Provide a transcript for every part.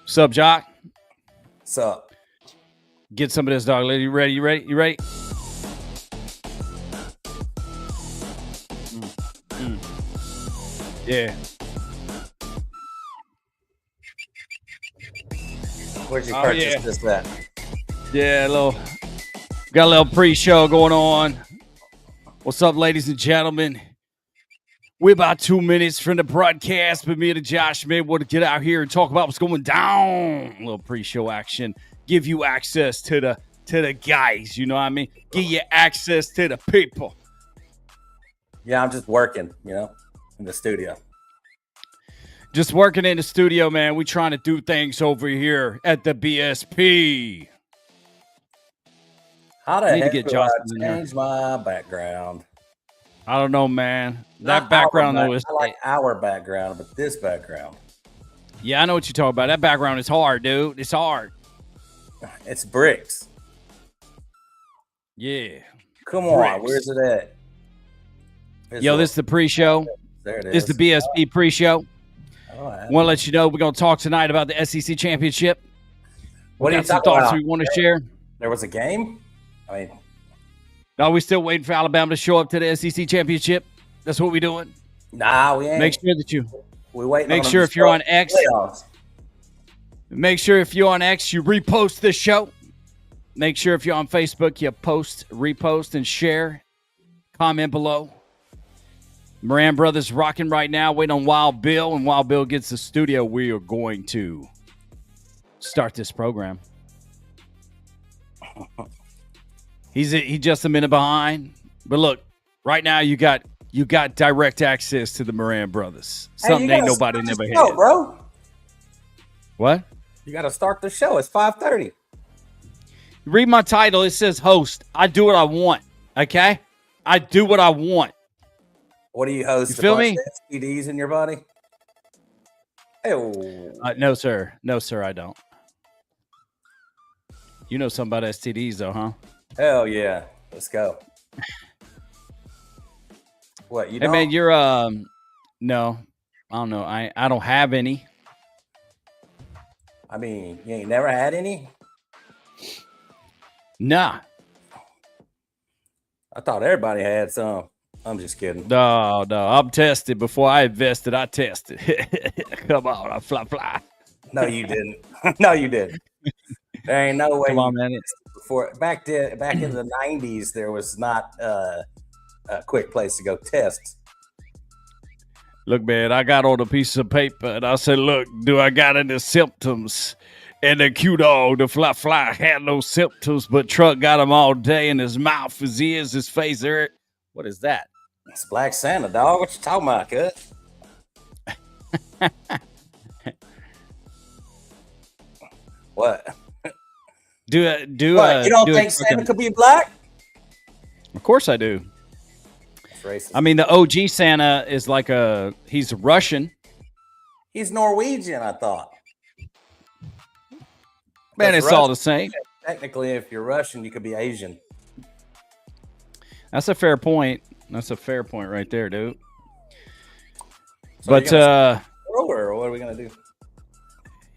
Sup, Jock? Sup? Get some of this, dog. You ready? You ready? Yeah. Where'd you purchase this at? Yeah, got a little pre-show going on. What's up, ladies and gentlemen? We're about 2 minutes from the broadcast, but me and Josh may want to get out here and talk about what's going down. A little pre-show action. Give you access to the guys, you know what I mean? Give you access to the people. Yeah, I'm just working, in the studio. Just working in the studio, man. We trying to do things over here at the BSP. How the heck do I change my background? I don't know, man. That background, though, is... I like our background, but this background. Yeah, I know what you're talking about. That background is hard, dude. It's hard. It's bricks. Yeah. Come on. Where's it at? This is the pre-show. There it is. This is the BSP pre-show. Want to let you know we're going to talk tonight about the SEC championship. What are you some talking thoughts about? we want to share? There was a game? No, we still waiting for Alabama to show up to the SEC championship. That's what we're doing. Nah, we ain't. Make sure that we waiting. Make sure if you're on X. Make sure if you're on X, you repost this show. Make sure if you're on Facebook, you repost, and share. Comment below. Moran Brothers rocking right now, waiting on Wild Bill. And Wild Bill gets the studio, we are going to start this program. He's just a minute behind. But look, right now you got direct access to the Moran Brothers. Something ain't nobody never had. Bro. What? You got to start the show. It's 5:30. Read my title. It says host. I do what I want. Okay? I do what I want. What do you host? You feel me? STDs in your body? No, sir. No, sir, I don't. You know something about STDs, though, huh? Hell yeah. Let's go. What, you don't? Hey, man, you're, no. I don't know. I don't have any. I mean, you ain't never had any? Nah. I thought everybody had some. I'm just kidding. No. I'm tested. Before I invested, I tested. Come on, I fly. No, you didn't. No, you didn't. There ain't no way. Come on, man. Before back in the 90s, there was not a quick place to go test. Look, man, I got on a piece of paper and I said, look, do I got any symptoms? And the cute dog, the fly had no symptoms, but Truck got them all day in his mouth, his ears, his face. What is that? It's Black Santa, dog. What you talking about, cuz? What? What? You don't think Santa could be black? Of course I do. That's racist. I mean, the OG Santa is he's Russian. He's Norwegian, I thought. Man, it's all the same. Technically, if you're Russian, you could be Asian. That's a fair point. That's a fair point right there, dude. So but or what are we gonna do?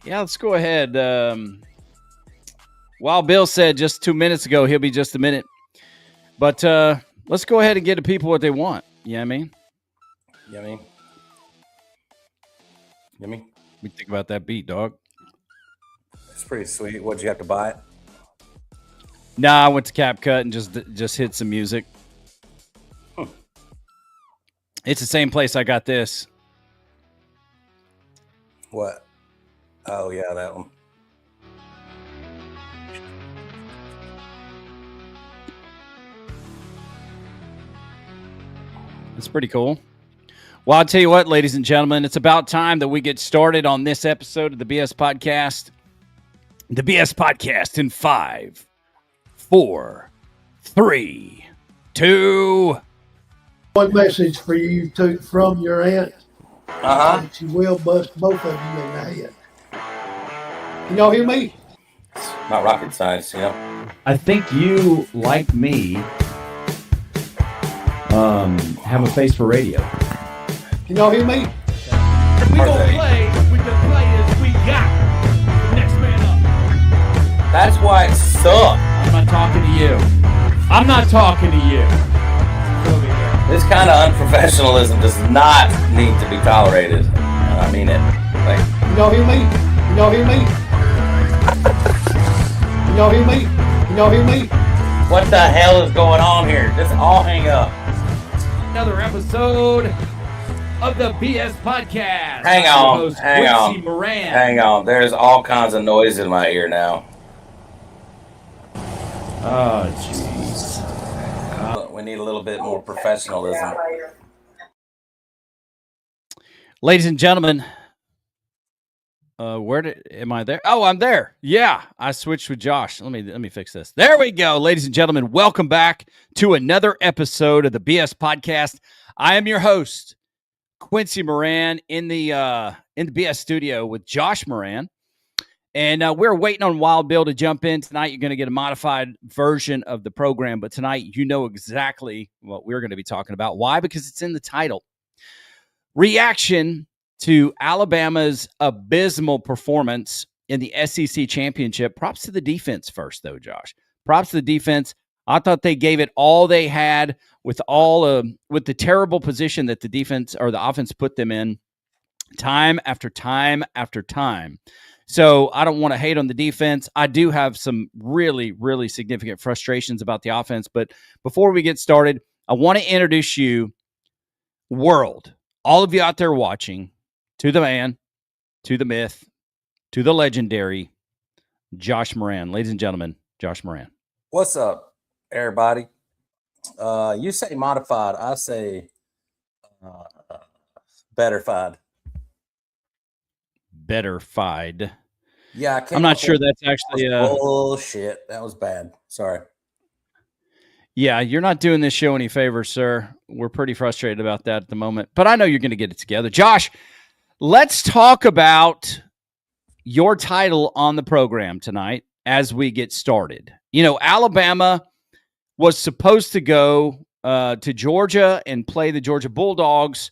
Yeah, let's go ahead. Wild Bill said just 2 minutes ago he'll be just a minute. But let's go ahead and get the people what they want. You know what I mean? Yummy. We think about that beat, dog. It's pretty sweet. What'd you have to buy it? Nah, I went to CapCut and just hit some music. It's the same place I got this. What? Oh, yeah, that one. It's pretty cool. Well, I'll tell you what, ladies and gentlemen, it's about time that we get started on this episode of the BS Podcast. The BS Podcast in 5, 4, 3, 2. One message for you from your aunt. She will bust both of you in the head. Can y'all hear me? Not rocket science, I think you, like me, have a face for radio. Can y'all hear me? We gonna play with the players we got. I'm not talking to you. This kind of unprofessionalism does not need to be tolerated. And I mean it. Like, You know hear me? You know hear me? You know hear me? You know hear me? what the hell is going on here? Just all hang up. Another episode of the BS Podcast. Hang I'm on, your host, hang Quincy on, Moran. hang on. There's all kinds of noise in my ear now. Oh, jeez. We need a little bit more professionalism. Ladies and gentlemen, am I there? Oh, I'm there. Yeah, I switched with Josh. Let me fix this. There we go. Ladies and gentlemen, welcome back to another episode of the BS Podcast. I am your host, Quincy Moran, in the BS studio with Josh Moran. And we're waiting on Wild Bill to jump in tonight. You're going to get a modified version of the program, but tonight you know exactly what we're going to be talking about. Why? Because it's in the title. Reaction to Alabama's abysmal performance in the SEC championship. Props to the defense first, though, Josh. Props to the defense. I thought they gave it all they had with the terrible position that the defense or the offense put them in time after time after time. So I don't want to hate on the defense. I do have some really, really significant frustrations about the offense. But before we get started, I want to introduce you, world, all of you out there watching, to the man, to the myth, to the legendary Josh Moran. Ladies and gentlemen, Josh Moran. What's up, everybody? You say modified. I say betterfied. Betterfied. Yeah, I'm not sure that's actually bullshit. That was bad. Sorry. Yeah, you're not doing this show any favors, sir. We're pretty frustrated about that at the moment, but I know you're going to get it together. Josh, let's talk about your title on the program tonight as we get started. You know, Alabama was supposed to go to Georgia and play the Georgia Bulldogs,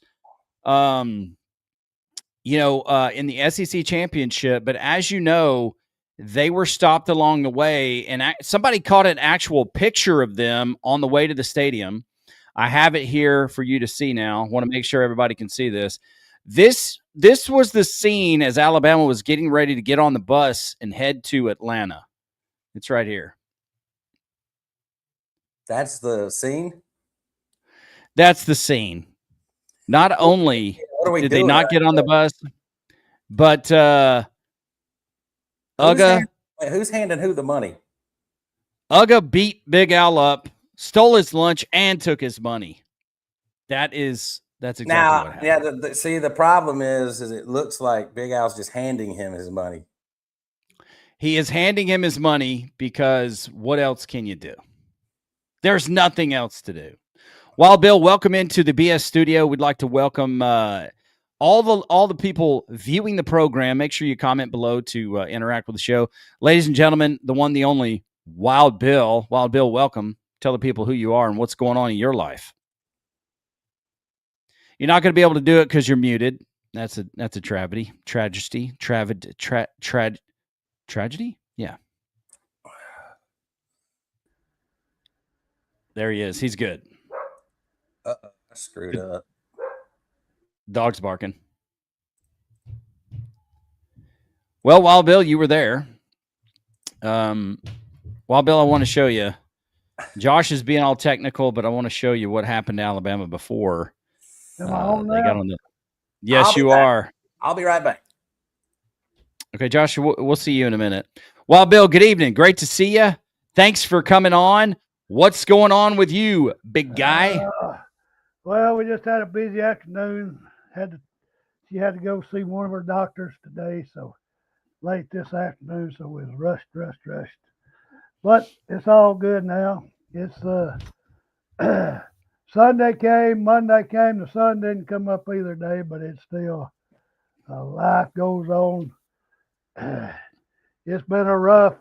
in the SEC championship. But as you know, they were stopped along the way, and somebody caught an actual picture of them on the way to the stadium. I have it here for you to see now. I want to make sure everybody can see this. This was the scene as Alabama was getting ready to get on the bus and head to Atlanta. It's right here. That's the scene? That's the scene. Not only did they not get on the bus, but who's handing who the money? Uga beat Big Al up, stole his lunch, and took his money. That's exactly what happened. Yeah. The problem is it looks like Big Al's just handing him his money. He is handing hhm his money because what else can you do? There's nothing else to do. Wild Bill, welcome into the BS studio. We'd like to welcome all the people viewing the program. Make sure you comment below to interact with the show. Ladies and gentlemen, the one, the only Wild Bill. Wild Bill, welcome. Tell the people who you are and what's going on in your life. You're not going to be able to do it because you're muted. That's a tragedy. Tragedy? Yeah. There he is. He's good. I screwed up. Dog's barking. Well, Wild Bill, you were there. Wild Bill, I want to show you. Josh is being all technical, but I want to show you what happened to Alabama before Am I on they now? got on the. Yes, you are. I'll be right back. Okay, Josh, we'll see you in a minute. Wild Bill, good evening. Great to see you. Thanks for coming on. What's going on with you, big guy? Well, we just had a busy afternoon. She had to go see one of her doctors today, so late this afternoon, so we was rushed. But it's all good now. It's Sunday came, Monday came. The sun didn't come up either day, but it's still life goes on. It's been a rough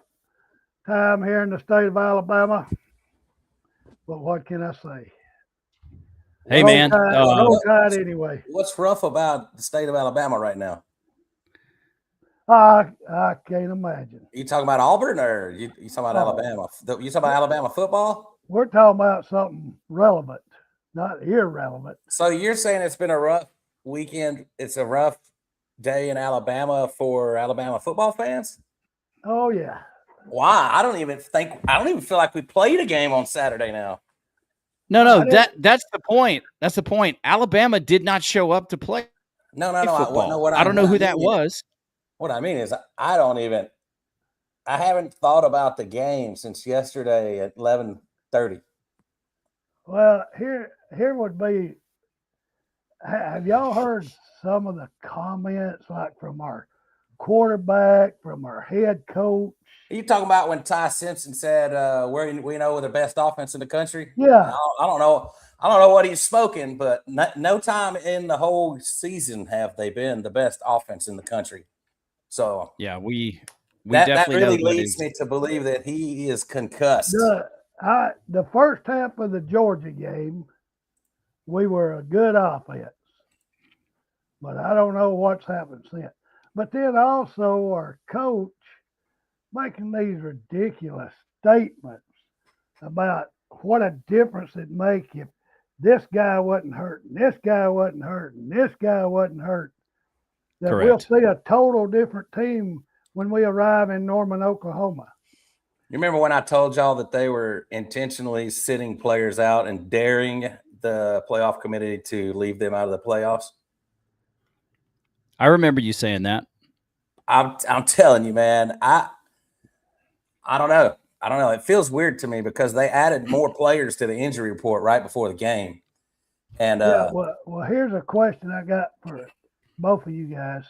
time here in the state of Alabama, but what can I say? Hey, man. Roll Tide anyway. What's rough about the state of Alabama right now? I can't imagine. You talking about Auburn or you talking about Alabama? You talking about Alabama football? we're talking about something relevant, not irrelevant. So you're saying it's been a rough weekend? It's a rough day in Alabama for Alabama football fans? Oh yeah. Why? I don't even feel like we played a game on Saturday now. No, that's the point. That's the point. Alabama did not show up to play No. football. What I don't know who mean that was. What I mean is I haven't thought about the game since yesterday at 11:30. Well, here would be. Have y'all heard some of the comments like from our quarterback, from our head coach? Are you talking about when Ty Simpson said we know we're the best offense in the country? Yeah. I don't know. I don't know what he's spoken, but no time in the whole season have they been the best offense in the country. So yeah, we that definitely really know leads me to believe that he is concussed. The first half of the Georgia game, we were a good offense, but I don't know what's happened since. But then also our coach making these ridiculous statements about what a difference it make if this guy wasn't hurt, and this guy wasn't hurt, and this guy wasn't hurt. That Correct. We'll see a total different team when we arrive in Norman, Oklahoma. You remember when I told y'all that they were intentionally sitting players out and daring the playoff committee to leave them out of the playoffs? I remember you saying that. I'm telling you, man. I don't know. It feels weird to me because they added more players to the injury report right before the game. And well, here's a question I got for both of you guys.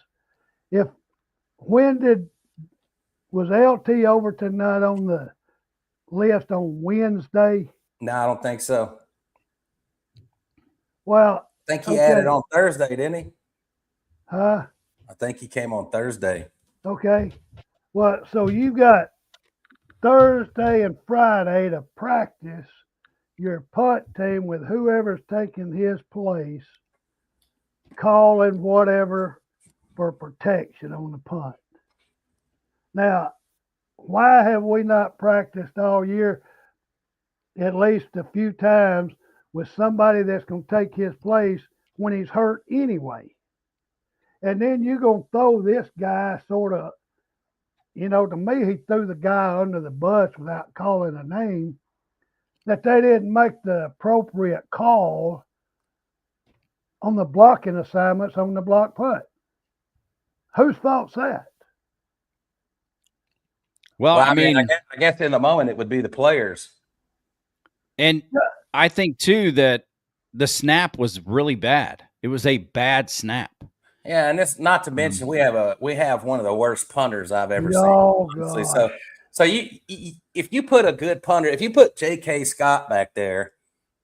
Was LT Overton not on the list on Wednesday? No, I don't think so. Well, I think he added on Thursday, didn't he? Huh? I think he came on Thursday. Okay. Well, so you got Thursday and Friday to practice your punt team with whoever's taking his place, calling whatever for protection on the punt. Now, why have we not practiced all year at least a few times with somebody that's going to take his place when he's hurt anyway? And then you're going to throw this guy sort of, to me, he threw the guy under the bus without calling a name, that they didn't make the appropriate call on the blocking assignments on the block punt. Whose fault's that? Well, I mean, I guess in the moment it would be the players. And I think, too, that the snap was really bad. It was a bad snap. Yeah, and it's not to mention we have one of the worst punters I've ever seen. Honestly. So if you put a good punter, if you put J.K. Scott back there,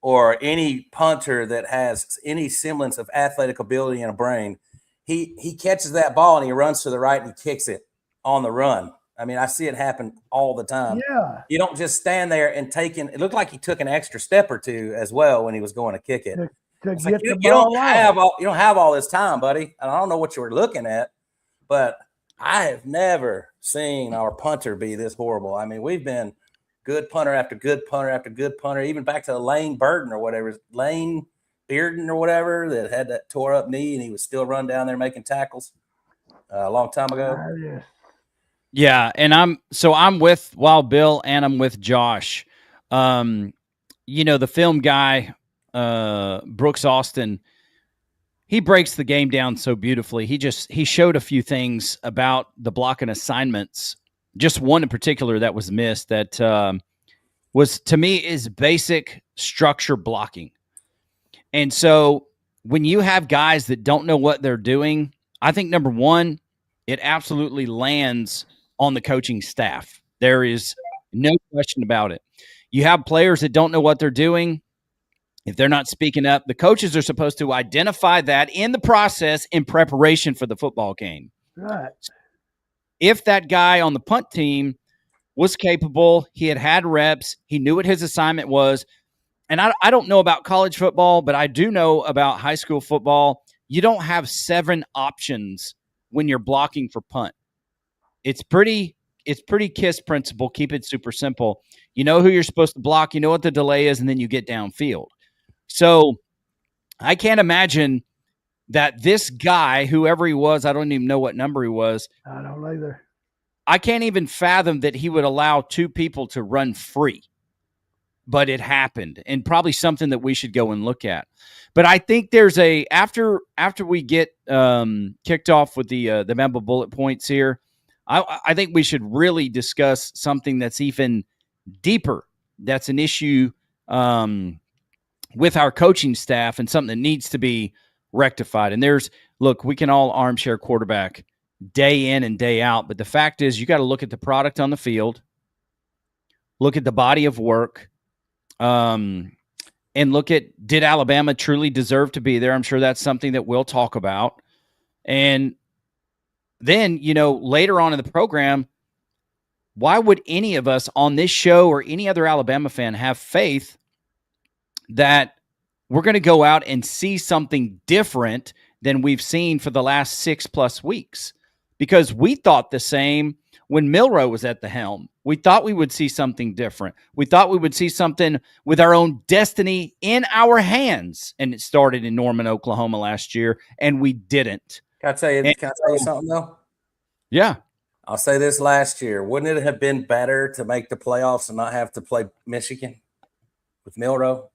or any punter that has any semblance of athletic ability and a brain, he catches that ball and he runs to the right and he kicks it on the run. I mean, I see it happen all the time. Yeah. You don't just stand there and it looked like he took an extra step or two as well when he was going to kick it. You don't have all this time, buddy. And I don't know what you were looking at, but I have never seen our punter be this horrible. I mean, we've been good punter after good punter after good punter, even back to Lane Bearden or whatever that had that tore up knee and he was still running down there making tackles a long time ago. Yeah, and I'm with Wild Bill and I'm with Josh. The film guy, Brooks Austin, he breaks the game down so beautifully. He showed a few things about the blocking assignments. Just one in particular that was missed that was, to me, is basic structure blocking. And so when you have guys that don't know what they're doing, I think, number one, it absolutely lands on the coaching staff. There is no question about it. You have players that don't know what they're doing. If they're not speaking up, the coaches are supposed to identify that in the process in preparation for the football game. Right. If that guy on the punt team was capable, he had reps, he knew what his assignment was, and I don't know about college football, but I do know about high school football. You don't have 7 options when you're blocking for punt. It's pretty pretty KISS principle. Keep it super simple. You know who you're supposed to block. You know what the delay is, and then you get downfield. So I can't imagine that this guy, whoever he was, I don't even know what number he was. I don't either. I can't even fathom that he would allow two people to run free. But it happened, and probably something that we should go and look at. But I think there's after we get kicked off with the Bama bullet points here, I think we should really discuss something that's even deeper. That's an issue with our coaching staff and something that needs to be rectified. And look, we can all armchair quarterback day in and day out, but the fact is you got to look at the product on the field, look at the body of work, and look at, did Alabama truly deserve to be there? I'm sure that's something that we'll talk about. And then, later on in the program, why would any of us on this show or any other Alabama fan have faith that we're going to go out and see something different than we've seen for the last 6+ weeks? Because we thought the same when Milroe was at the helm. We thought we would see something different. We thought we would see something with our own destiny in our hands. And it started in Norman, Oklahoma last year, and we didn't. Can I tell you something, though? Yeah. I'll say this last year. Wouldn't it have been better to make the playoffs and not have to play Michigan with Milroe?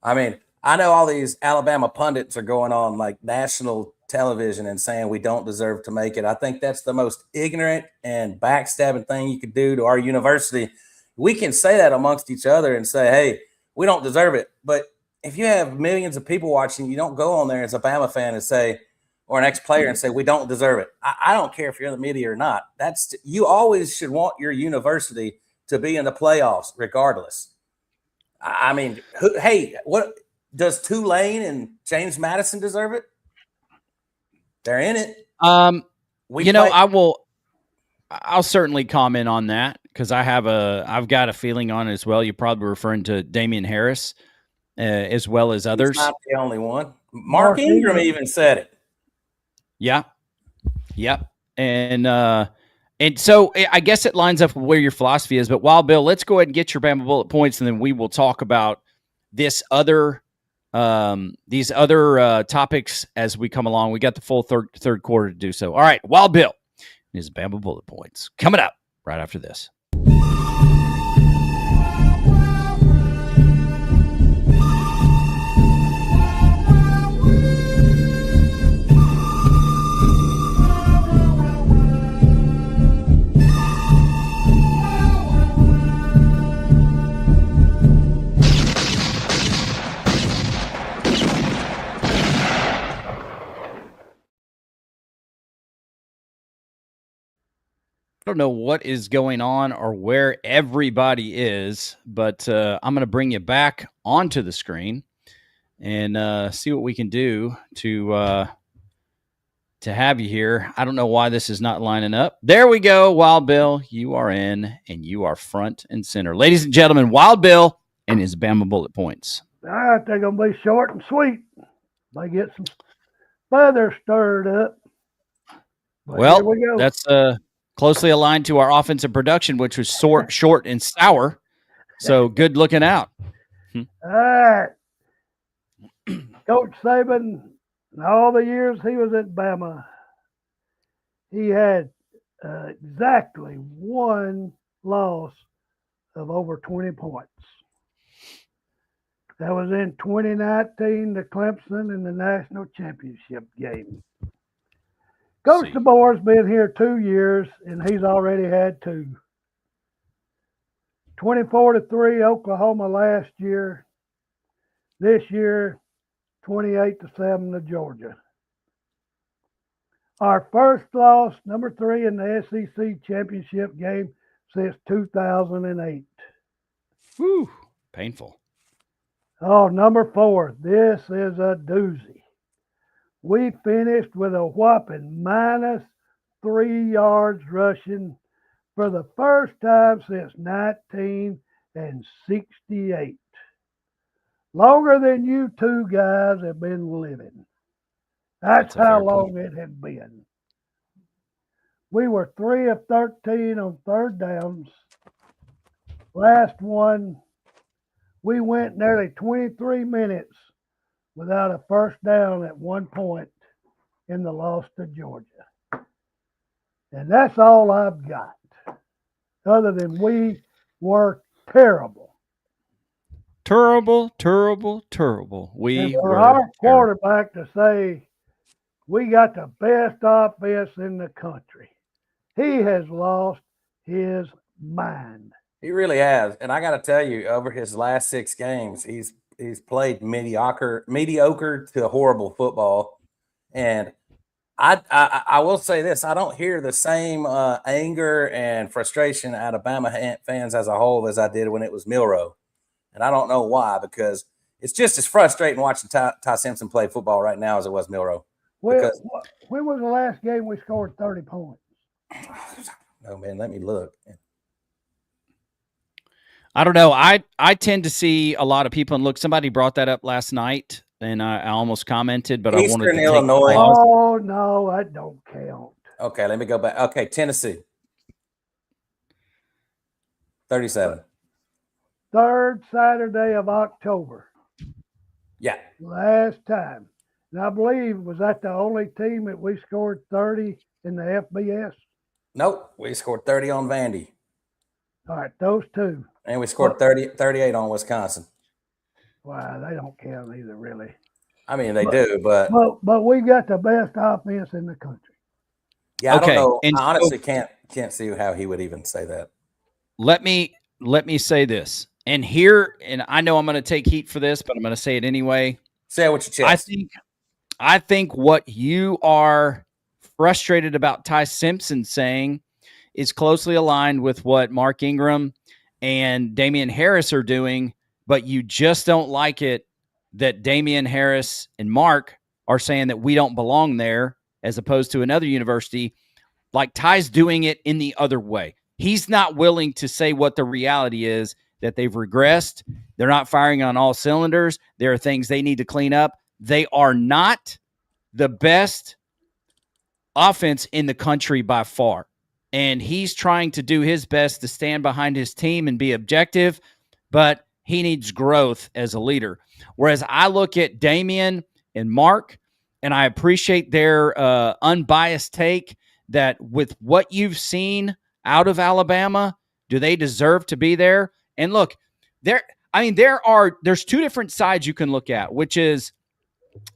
I mean, I know all these Alabama pundits are going on like national television and saying we don't deserve to make it. I think that's the most ignorant and backstabbing thing you could do to our university. We can say that amongst each other and say, hey, we don't deserve it. But if you have millions of people watching, you don't go on there as a Bama fan and say, or an ex-player and say, we don't deserve it. I don't care if you're in the media or not. You always should want your university to be in the playoffs regardless. I mean, what does Tulane and James Madison deserve it? They're in it. I'll certainly comment on that because I've got a feeling on it as well. You're probably referring to Damian Harris as well as others. He's not the only one. Mark Ingram even said it. Yeah. Yep. And so I guess it lines up with where your philosophy is. But Wild Bill, let's go ahead and get your Bama bullet points, and then we will talk about these other topics as we come along. We got the full third quarter to do so. All right, Wild Bill, his Bama bullet points coming up right after this. I don't know what is going on or where everybody is, but I'm going to bring you back onto the screen and see what we can do to have you here. I don't know why this is not lining up. There we go. Wild Bill, you are in, and you are front and center. Ladies and gentlemen, Wild Bill and his Bama bullet points. All right, they're going to be short and sweet. They get some feathers stirred up. But well, that's closely aligned to our offensive production, which was short and sour. So good looking out. All right. Coach Saban, in all the years he was at Bama, he had exactly one loss of over 20 points. That was in 2019 to Clemson in the national championship game. Coach DeBoer's been here 2 years, and he's already had 2. 24-3 Oklahoma last year. This year, 28-7 to Georgia. Our first loss, number 3 in the SEC championship game since 2008. Whew, painful. Oh, number 4, this is a doozy. We finished with a whopping -3 yards rushing for the first time since 1968. Longer than you two guys have been living. That's how long it had been. We were 3 of 13 on third downs. Last one, we went nearly 23 minutes without a first down at one point in the loss to Georgia. And that's all I've got, other than we were terrible. Terrible. We and for were our terrible. quarterback to say we got the best offense in the country, he has lost his mind. He really has. And I got to tell you, over his last 6 games, he's played mediocre to horrible football. And I will say this: I don't hear the same anger and frustration out of Bama fans as a whole as I did when it was Milroe, and I don't know why, because it's just as frustrating watching Ty Simpson play football right now as it was Milroe. When was the last game we scored 30 points? Oh man, let me look. I don't know. I tend to see a lot of people, and look, somebody brought that up last night. And I almost commented, but Eastern I wanted to Illinois. take pause. Oh, no, that don't count. Okay, let me go back. Okay, Tennessee. 37. Third Saturday of October. Yeah. Last time. And I believe, was that the only team that we scored 30 in the FBS? Nope. We scored 30 on Vandy. All right, those two. And we scored 38 on Wisconsin. Wow, they don't count either, really. I mean, they do, but we got the best offense in the country. Yeah, okay. I don't know. And I honestly can't see how he would even say that. Let me say this. And here, and I know I'm going to take heat for this, but I'm going to say it anyway. Say it with your chest. I think what you are frustrated about Ty Simpson saying is closely aligned with what Mark Ingram and Damian Harris are doing, but you just don't like it that Damian Harris and Mark are saying that we don't belong there as opposed to another university. Like Ty's doing it in the other way. He's not willing to say what the reality is, that they've regressed. They're not firing on all cylinders. There are things they need to clean up. They are not the best offense in the country by far. And he's trying to do his best to stand behind his team and be objective, but he needs growth as a leader. Whereas I look at Damian and Mark, and I appreciate their unbiased take that with what you've seen out of Alabama, do they deserve to be there? And look, there's two different sides you can look at, which is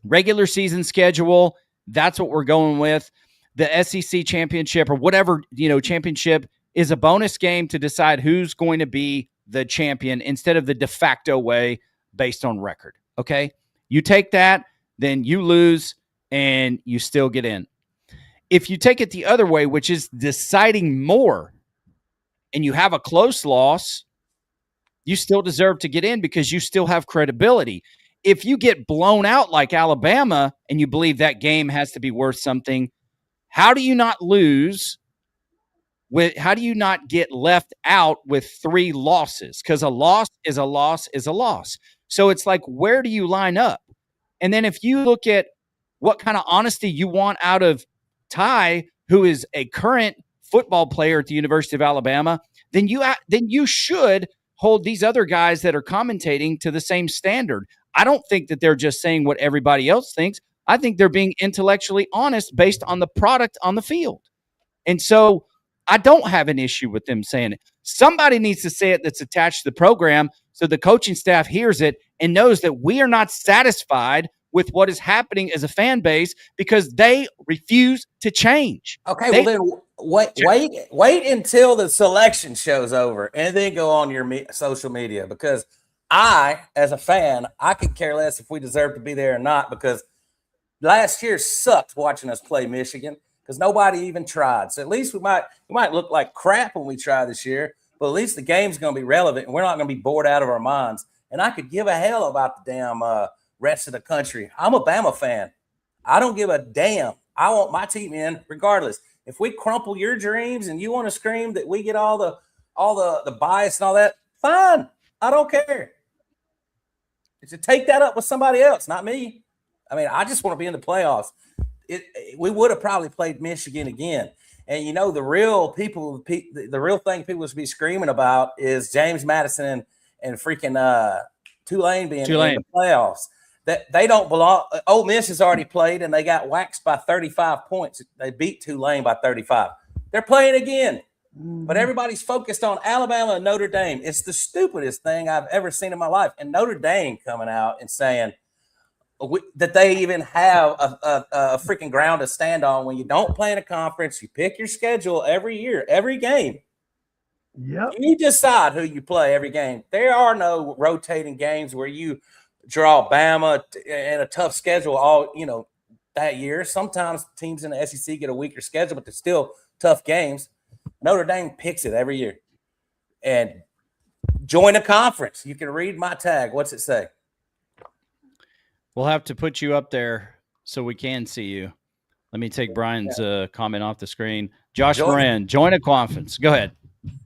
regular season schedule. That's what we're going with. The SEC championship or whatever, championship is a bonus game to decide who's going to be the champion instead of the de facto way based on record. Okay. You take that, then you lose and you still get in. If you take it the other way, which is deciding more, and you have a close loss, you still deserve to get in because you still have credibility. If you get blown out like Alabama and you believe that game has to be worth something, how do you not lose? How do you not get left out with 3 losses? Because a loss is a loss is a loss. So it's like, where do you line up? And then if you look at what kind of honesty you want out of Ty, who is a current football player at the University of Alabama, then you should hold these other guys that are commentating to the same standard. I don't think that they're just saying what everybody else thinks. I think they're being intellectually honest based on the product on the field. And so I don't have an issue with them saying it. Somebody needs to say it that's attached to the program so the coaching staff hears it and knows that we are not satisfied with what is happening as a fan base because they refuse to change. Okay, well then wait until the selection show's over and then go on your social media, because I, as a fan, I could care less if we deserve to be there or not, because last year sucked watching us play Michigan because nobody even tried. So at least we might look like crap when we try this year, but at least the game's going to be relevant and we're not going to be bored out of our minds. And I could give a hell about the damn rest of the country. I'm a Bama fan. I don't give a damn. I want my team in regardless. If we crumple your dreams and you want to scream that we get all the bias and all that, fine. I don't care. To take that up with somebody else, not me. I mean, I just want to be in the playoffs. We would have probably played Michigan again. And the real people, the real thing people should be screaming about is James Madison and freaking Tulane being in the playoffs. That they don't belong. Ole Miss has already played and they got waxed by 35 points. They beat Tulane by 35. They're playing again. But everybody's focused on Alabama and Notre Dame. It's the stupidest thing I've ever seen in my life. And Notre Dame coming out and saying that they even have a freaking ground to stand on when you don't play in a conference. You pick your schedule every year, every game. Yep. You decide who you play every game. There are no rotating games where you draw Bama and a tough schedule all that year. Sometimes teams in the SEC get a weaker schedule, but they're still tough games. Notre Dame picks it every year. And join a conference. You can read my tag. What's it say? We'll have to put you up there so we can see you. Let me take Brian's comment off the screen. Josh Moran, join a conference. Go ahead.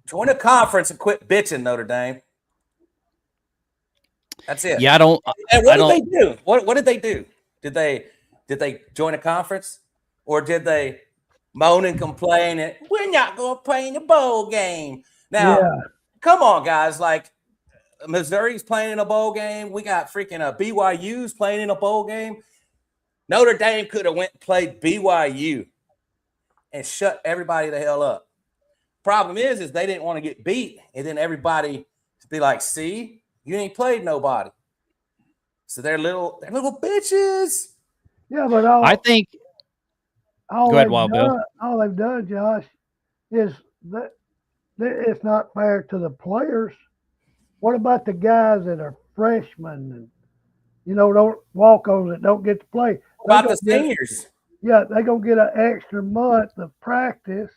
Join a conference and quit bitching, Notre Dame. That's it. Yeah, I don't. And what did they do? What did they do? Did they join a conference, or did they moan and complain and we're not going to play in the bowl game? Now, come on, guys. Like, Missouri's playing in a bowl game. We got freaking BYU's playing in a bowl game. Notre Dame could have went and played BYU and shut everybody the hell up. Problem is they didn't want to get beat, and then everybody be like, "See, you ain't played nobody." So they're little bitches. Yeah, but I think. Go ahead, Wild Bill. All they've done, Josh, is that it's not fair to the players. What about the guys that are freshmen and don't walk-ons that don't get to play? What about the seniors? Yeah, they're gonna get an extra month of practice.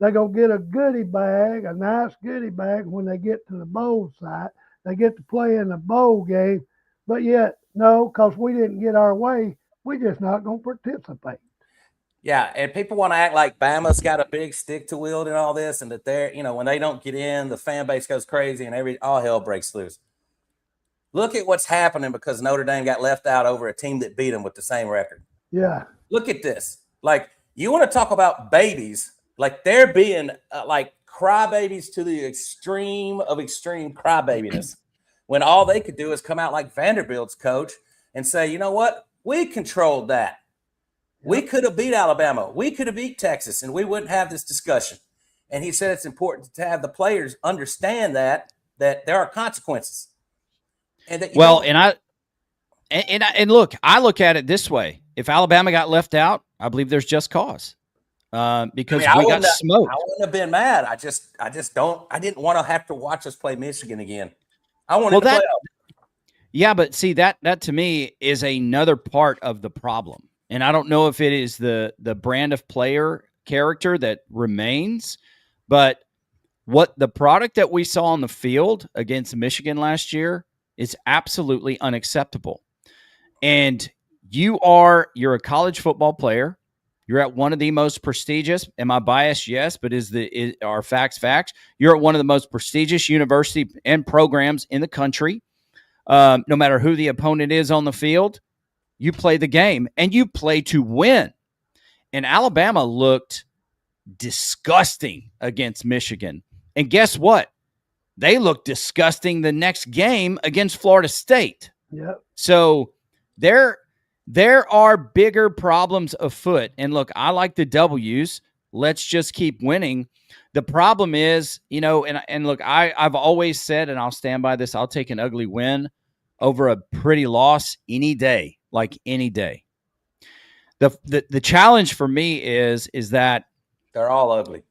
They're gonna get a nice goodie bag when they get to the bowl site. They get to play in the bowl game, but yet no, because we didn't get our way, we're just not gonna participate. Yeah, and people want to act like Bama's got a big stick to wield and all this, and that they're, when they don't get in, the fan base goes crazy and all hell breaks loose. Look at what's happening because Notre Dame got left out over a team that beat them with the same record. Yeah. Look at this. Like, you want to talk about babies, like they're being like crybabies to the extreme of extreme crybabiness when all they could do is come out like Vanderbilt's coach and say, you know what? We controlled that. We could have beat Alabama. We could have beat Texas, and we wouldn't have this discussion. And he said it's important to have the players understand that there are consequences. And that and look, I look at it this way: if Alabama got left out, I believe there's just cause because we got smoked. I wouldn't have been mad. I just don't. I didn't want to have to watch us play Michigan again. I wanted to play. Yeah, but see that to me is another part of the problem. And I don't know if it is the brand of player character that remains, but what the product that we saw on the field against Michigan last year is absolutely unacceptable. And you're a college football player. You're at one of the most prestigious. Am I biased? Yes, but are facts? You're at one of the most prestigious university and programs in the country. No matter who the opponent is on the field. You play the game, and you play to win. And Alabama looked disgusting against Michigan. And guess what? They looked disgusting the next game against Florida State. Yep. So there are bigger problems afoot. And look, I like the W's. Let's just keep winning. The problem is, and look, I've always said, and I'll stand by this, I'll take an ugly win over a pretty loss any day. Like any day. The challenge for me is that they're all ugly.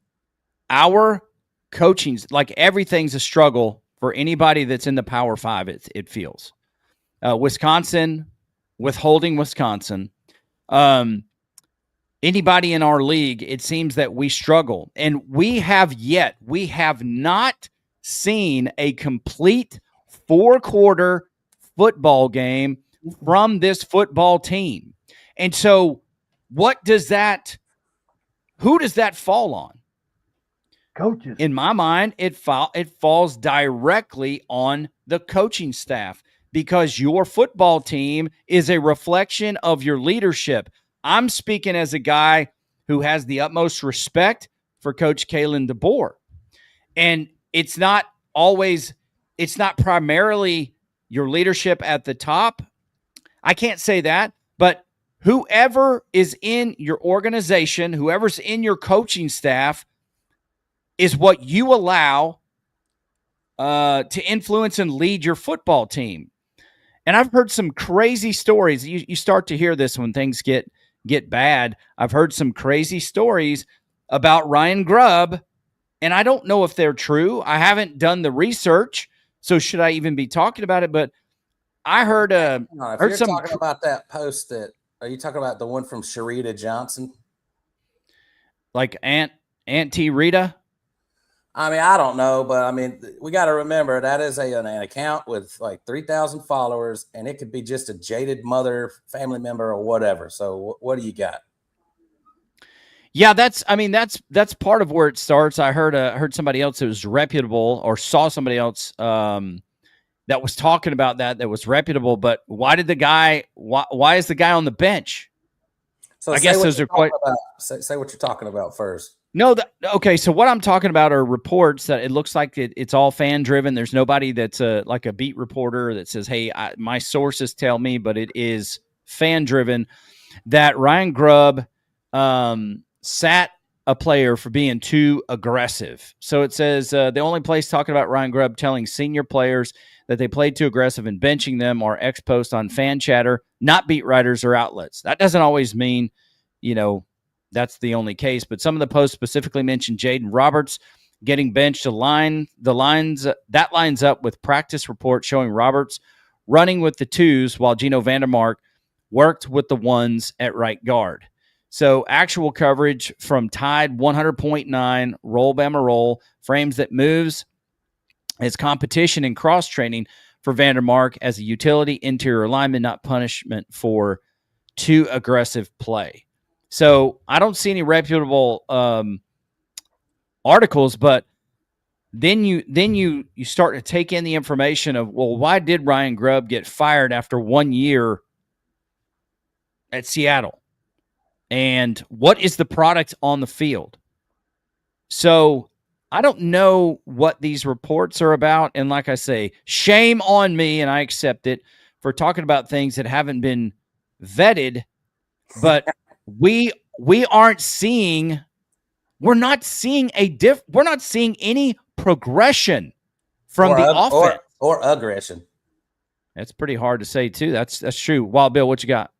Our coaching's like everything's a struggle for anybody that's in the Power Five. It feels Wisconsin, withholding Wisconsin. Anybody in our league, it seems that we struggle, and we have not seen a complete 4-quarter football game from this football team. And so who does that fall on? Coaches. In my mind, it falls directly on the coaching staff because your football team is a reflection of your leadership. I'm speaking as a guy who has the utmost respect for Coach Kalen DeBoer. And it's not primarily your leadership at the top. I can't say that, but whoever is in your organization, whoever's in your coaching staff is what you allow to influence and lead your football team. And I've heard some crazy stories. You start to hear this when things get bad. I've heard some crazy stories about Ryan Grubb, and I don't know if they're true. I haven't done the research, so should I even be talking about it? But I heard if you're talking about that post, are you talking about the one from Sharita Johnson? Like Aunt T. Rita? I mean, I don't know, but I mean, we got to remember that is an account with like 3,000 followers, and it could be just a jaded mother, family member, or whatever. So, what do you got? Yeah, that's part of where it starts. I heard somebody else that was reputable, or saw somebody else that was talking about that was reputable. But why is the guy on the bench? So I guess those are quite. Say what you're talking about first. No, okay. So what I'm talking about are reports that it looks like it's all fan driven. There's nobody that's like a beat reporter that says, "Hey, my sources tell me," but it is fan driven. That Ryan Grubb sat a player for being too aggressive. So it says the only place talking about Ryan Grubb telling senior players that they played too aggressive and benching them are ex posts on fan chatter, not beat writers or outlets. That doesn't always mean, that's the only case, but some of the posts specifically mentioned Jaden Roberts getting benched. That lines up with practice reports showing Roberts running with the twos while Gino Vandermark worked with the ones at right guard. So actual coverage from Tide 100.9 Roll Bama Roll frames that moves as competition and cross training for Vandermark as a utility interior lineman, not punishment for too aggressive play. So I don't see any reputable articles, but then you start to take in the information of, well, why did Ryan Grubb get fired after 1 year at Seattle? And what is the product on the field? So I don't know what these reports are about. And like I say, shame on me, and I accept it, for talking about things that haven't been vetted, but we're not seeing any progression from the offense or aggression. That's pretty hard to say too. That's true. Wild Bill, what you got?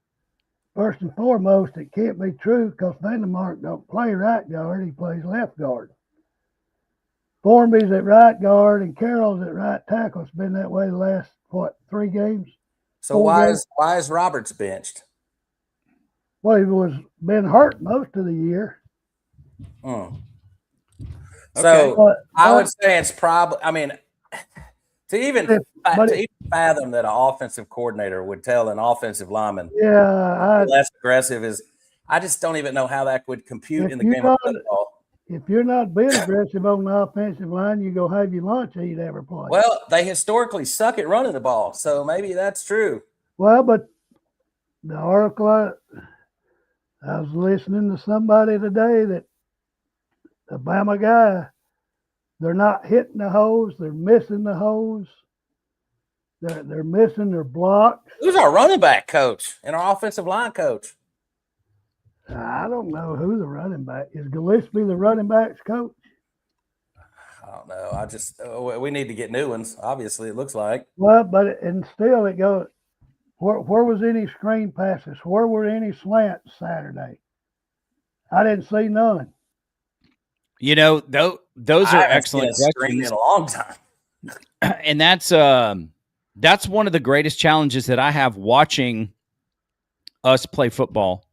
First and foremost, it can't be true because Vandermark don't play right guard; he plays left guard. Formby's at right guard and Carroll's at right tackle. It's been that way the last 3 games. So why is Roberts benched? Well, he was been hurt most of the year. So I would say it's probably. I mean, to even fathom that an offensive coordinator would tell an offensive lineman, less aggressive is. I just don't even know how that would compute in the game of football. If you're not being aggressive on the offensive line, you go have your lunch eat every play. Well, they historically suck at running the ball, so maybe that's true. Well, but the article I was listening to somebody today that the Bama guy, they're not hitting the holes, they're missing the holes. They're missing their blocks. Who's our running back coach and our offensive line coach? I don't know who the running back is. Gillespie the running backs coach? I don't know. We need to get new ones. Obviously, it looks like. Well, and still it goes. Where was any screen passes? Where were any slants Saturday? I didn't see none. Those are excellent questions. In a long time. And that's one of the greatest challenges that I have watching us play football.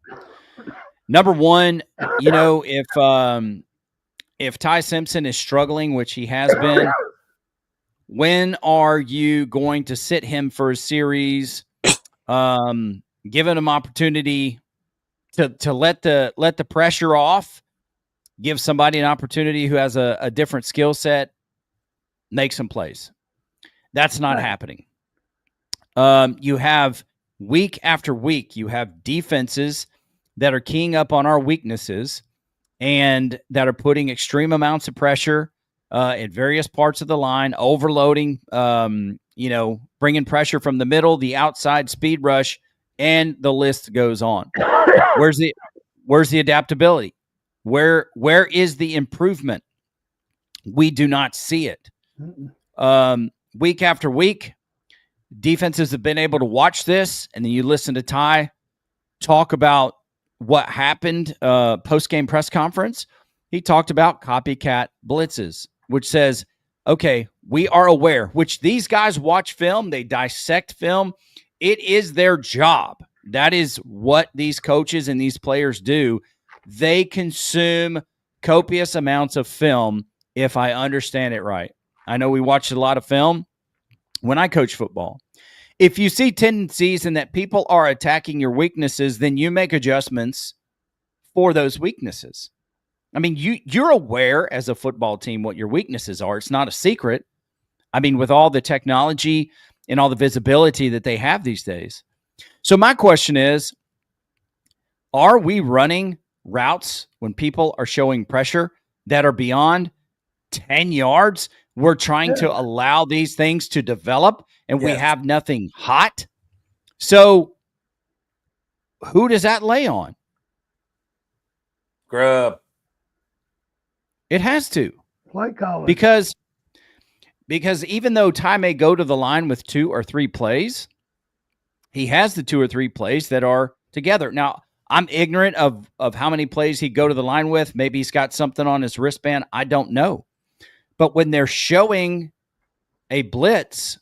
Number one, if Ty Simpson is struggling, which he has been, when are you going to sit him for a series, giving him opportunity to let the pressure off, give somebody an opportunity who has a different skill set, make some plays? That's not happening. You have week after week, you have defenses that are keying up on our weaknesses, and that are putting extreme amounts of pressure at various parts of the line, overloading, bringing pressure from the middle, the outside, speed rush, and the list goes on. Where's the adaptability? Where is the improvement? We do not see it. Week after week, defenses have been able to watch this, and then you listen to Ty talk about what happened post-game press conference. He talked about copycat blitzes, which says, okay, we are aware, which these guys watch film, they dissect film. It is their job. That is what these coaches and these players do. They consume copious amounts of film, if I understand it right. I know we watched a lot of film when I coach football. If you see tendencies and that people are attacking your weaknesses, then you make adjustments for those weaknesses. I mean, you're aware as a football team what your weaknesses are. It's not a secret. I mean, with all the technology and all the visibility that they have these days. So my question is, are we running routes when people are showing pressure that are beyond 10 yards? We're trying to allow these things to develop, and we have nothing hot. So who does that lay on? Grub. It has to. Play calling. Because even though Ty may go to the line with 2 or 3 plays, he has the 2 or 3 plays that are together. Now, I'm ignorant of how many plays he'd go to the line with. Maybe he's got something on his wristband. I don't know. But when they're showing a blitz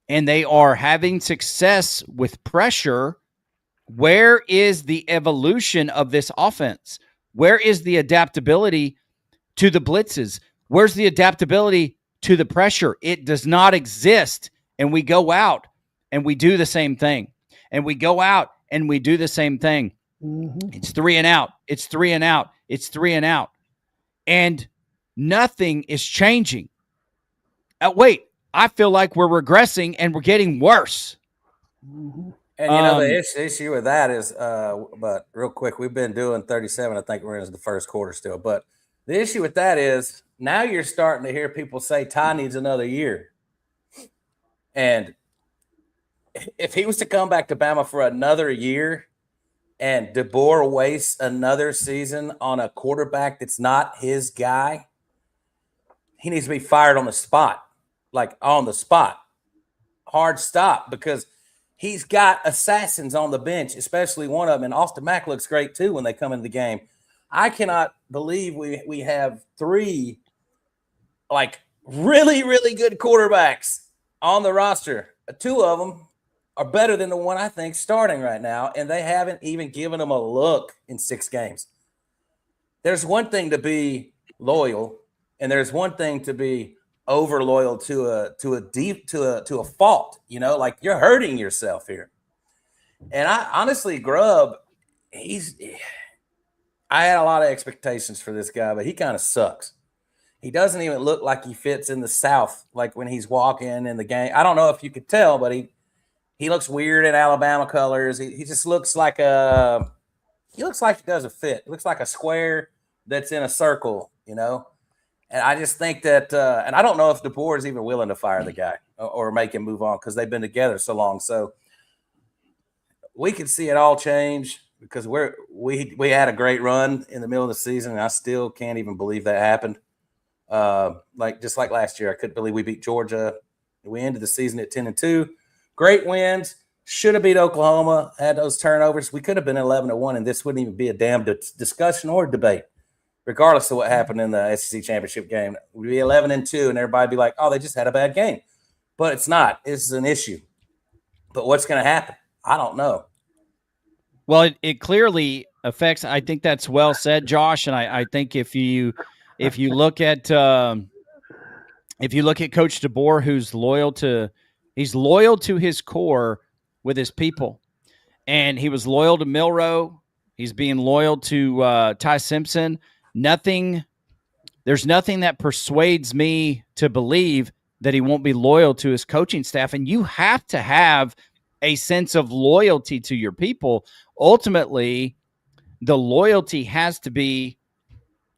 and they are having success with pressure, where is the evolution of this offense? Where is the adaptability to the blitzes? Where's the adaptability to the pressure? It does not exist. And we go out and we do the same thing. And we go out and we do the same thing. Mm-hmm. It's 3 and out. It's 3 and out. It's 3 and out. And nothing is changing. Wait, I feel like we're regressing and we're getting worse. Mm-hmm. And, the issue with that is, but real quick, we've been doing 37. I think we're in the first quarter still. But the issue with that is now you're starting to hear people say Ty needs another year. And if he was to come back to Bama for another year and DeBoer wastes another season on a quarterback that's not his guy, he needs to be fired on the spot, like on the spot. Hard stop, because he's got assassins on the bench, especially one of them. And Austin Mack looks great too when they come into the game. I cannot believe we have 3 like really, really good quarterbacks on the roster. 2 of them are better than the one I think starting right now, and they haven't even given them a look in 6 games. There's one thing to be loyal, and there's one thing to be over loyal to a fault. You know, like you're hurting yourself here. And I honestly, Grubb, I had a lot of expectations for this guy, but he kind of sucks. He doesn't even look like he fits in the South, like when he's walking in the game. I don't know if you could tell, but he looks weird in Alabama colors. He just looks like he doesn't fit. He looks like a square that's in a circle, you know? And I just think that and I don't know if DeBoer is even willing to fire the guy or make him move on because they've been together so long. So we could see it all change because we had a great run in the middle of the season, and I still can't even believe that happened. Just like last year, I couldn't believe we beat Georgia. We ended the season at 10-2. Great wins. Should have beat Oklahoma. Had those turnovers. We could have been 11-1, and this wouldn't even be a damn discussion or debate, regardless of what happened in the SEC championship game. We'd be 11-2, and everybody be like, "Oh, they just had a bad game," but it's not. This is an issue. But what's going to happen? I don't know. Well, it clearly affects. I think that's well said, Josh. And I think if you look at Coach DeBoer, he's loyal to his core with his people, and he was loyal to Milroe. He's being loyal to Ty Simpson. There's nothing that persuades me to believe that he won't be loyal to his coaching staff. And you have to have a sense of loyalty to your people. Ultimately, the loyalty has to be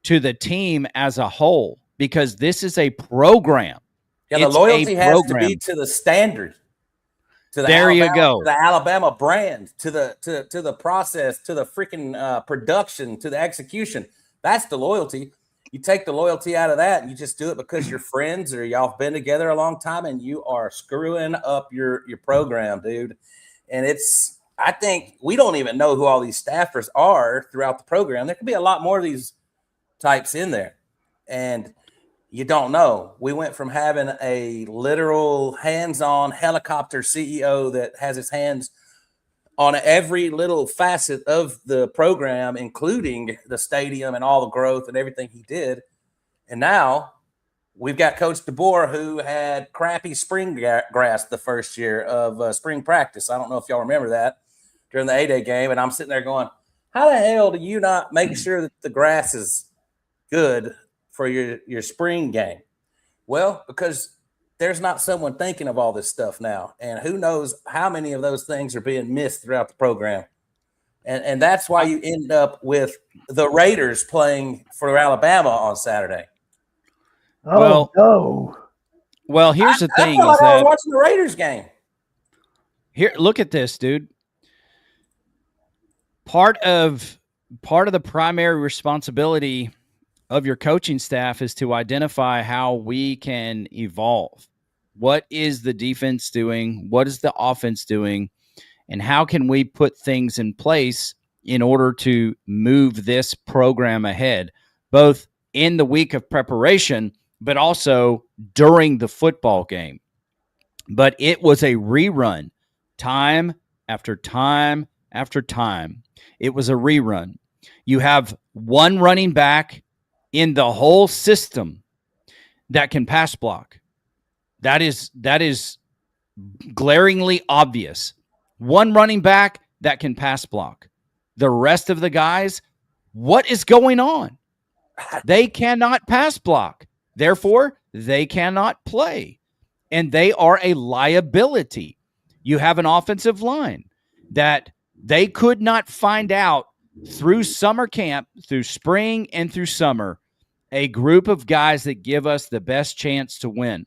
to the team as a whole, because this is a program. Yeah, the loyalty has to be to the standard, to the the Alabama brand, to the process, to the freaking production, to the execution. That's the loyalty. You take the loyalty out of that and you just do it because you're friends or y'all have been together a long time, and you are screwing up your program, dude. And I think we don't even know who all these staffers are throughout the program. There could be a lot more of these types in there, and you don't know. We went from having a literal hands-on helicopter CEO that has his hands on every little facet of the program, including the stadium and all the growth and everything he did. And now we've got Coach DeBoer, who had crappy spring grass the first year of spring practice. I don't know if y'all remember that during the A-Day game. And I'm sitting there going, how the hell do you not make sure that the grass is good for your spring game? Well, because there's not someone thinking of all this stuff now. And who knows how many of those things are being missed throughout the program. And that's why you end up with the Raiders playing for Alabama on Saturday. Oh, no. Well, here's the thing. I feel like I was watching the Raiders game. Here, look at this, dude. Part of the primary responsibility of your coaching staff is to identify how we can evolve. What is the defense doing? What is the offense doing? And how can we put things in place in order to move this program ahead, both in the week of preparation, but also during the football game? But it was a rerun, time after time after time. It was a rerun. You have one running back in the whole system that can pass block. That is glaringly obvious. One running back that can pass block. The rest of the guys, what is going on? They cannot pass block. Therefore, they cannot play. And they are a liability. You have an offensive line that they could not find out through summer camp, through spring and through summer, a group of guys that give us the best chance to win.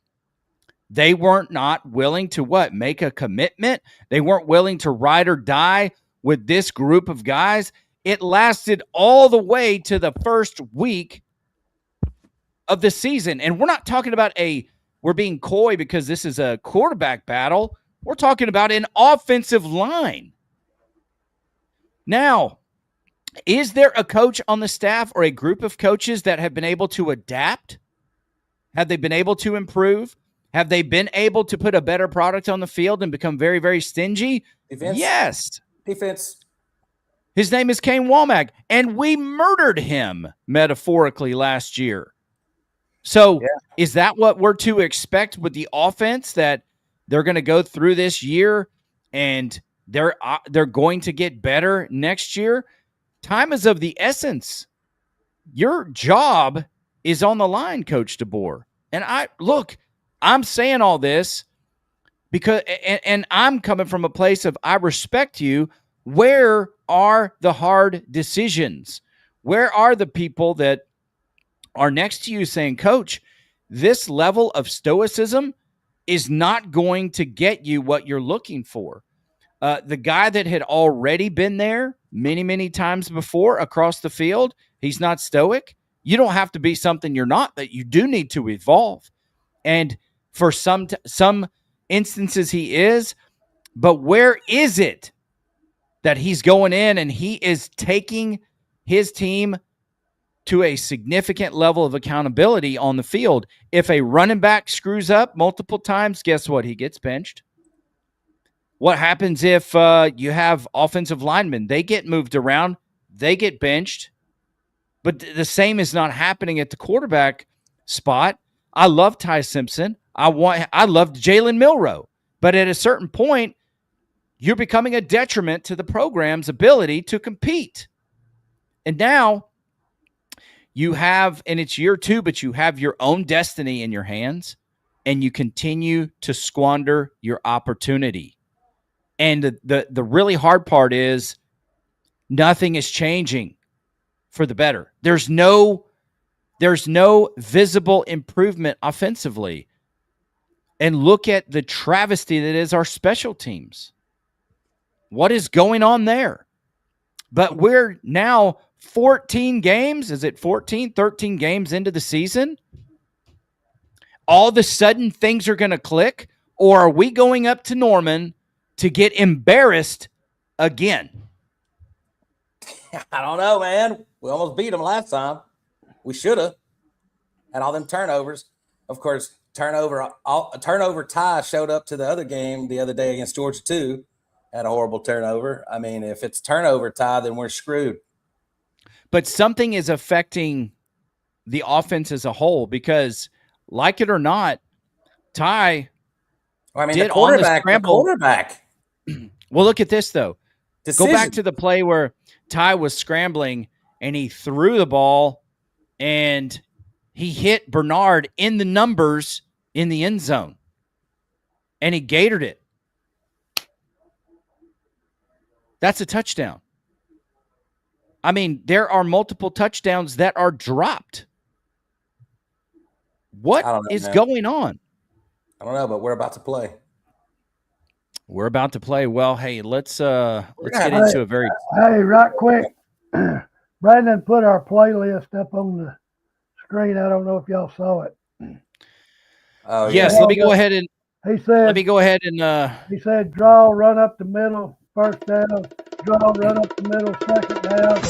They weren't not willing to make a commitment. They weren't willing to ride or die with this group of guys. It lasted all the way to the first week of the season. And we're not talking about we're being coy because this is a quarterback battle. We're talking about an offensive line. Now, is there a coach on the staff or a group of coaches that have been able to adapt? Have they been able to improve? Have they been able to put a better product on the field and become very, very stingy? Defense. Yes. Defense. His name is Kane Womack, and we murdered him metaphorically last year. So Is that what we're to expect with the offense, that they're going to go through this year and they're going to get better next year? Time is of the essence. Your job is on the line, Coach DeBoer. And I'm saying all this because, and I'm coming from a place of, I respect you. Where are the hard decisions? Where are the people that are next to you saying, Coach, this level of stoicism is not going to get you what you're looking for? The guy that had already been there many, many times before across the field, he's not stoic. You don't have to be something you're not, that you do need to evolve. And for some instances he is, but where is it that he's going in and he is taking his team to a significant level of accountability on the field? If a running back screws up multiple times, guess what? He gets benched. What happens if you have offensive linemen? They get moved around. They get benched. But the same is not happening at the quarterback spot. I love Ty Simpson. I loved Jalen Milroe. But at a certain point, you're becoming a detriment to the program's ability to compete. And now you have, and it's year 2, but you have your own destiny in your hands, and you continue to squander your opportunity. And the really hard part is nothing is changing for the better. There's no There's no visible improvement offensively. And look at the travesty that is our special teams. What is going on there? But we're now 14 games. Is it 14, 13 games into the season? All of a sudden things are going to click? Or are we going up to Norman to get embarrassed again? I don't know, man. We almost beat them last time. We should have had all them turnovers. Of course, turnover tie showed up to the other game the other day against Georgia too. Had a horrible turnover. I mean, if it's turnover tie, then we're screwed. But something is affecting the offense as a whole because, like it or not, Ty did the quarterback. Well, look at this, though. Decision. Go back to the play where Ty was scrambling and he threw the ball and he hit Bernard in the numbers in the end zone. And he gaitored it. That's a touchdown. I mean, there are multiple touchdowns that are dropped. What is going on? I don't know, but we're about to play. We're about to play. Well, hey, let's get into a very. Hey, right quick, Brandon put our playlist up on the screen. I don't know if y'all saw it. Oh yes, yeah. Let me go ahead and. He said. Let me go ahead and. He said, draw, run up the middle, first down. Draw, run up the middle, second down.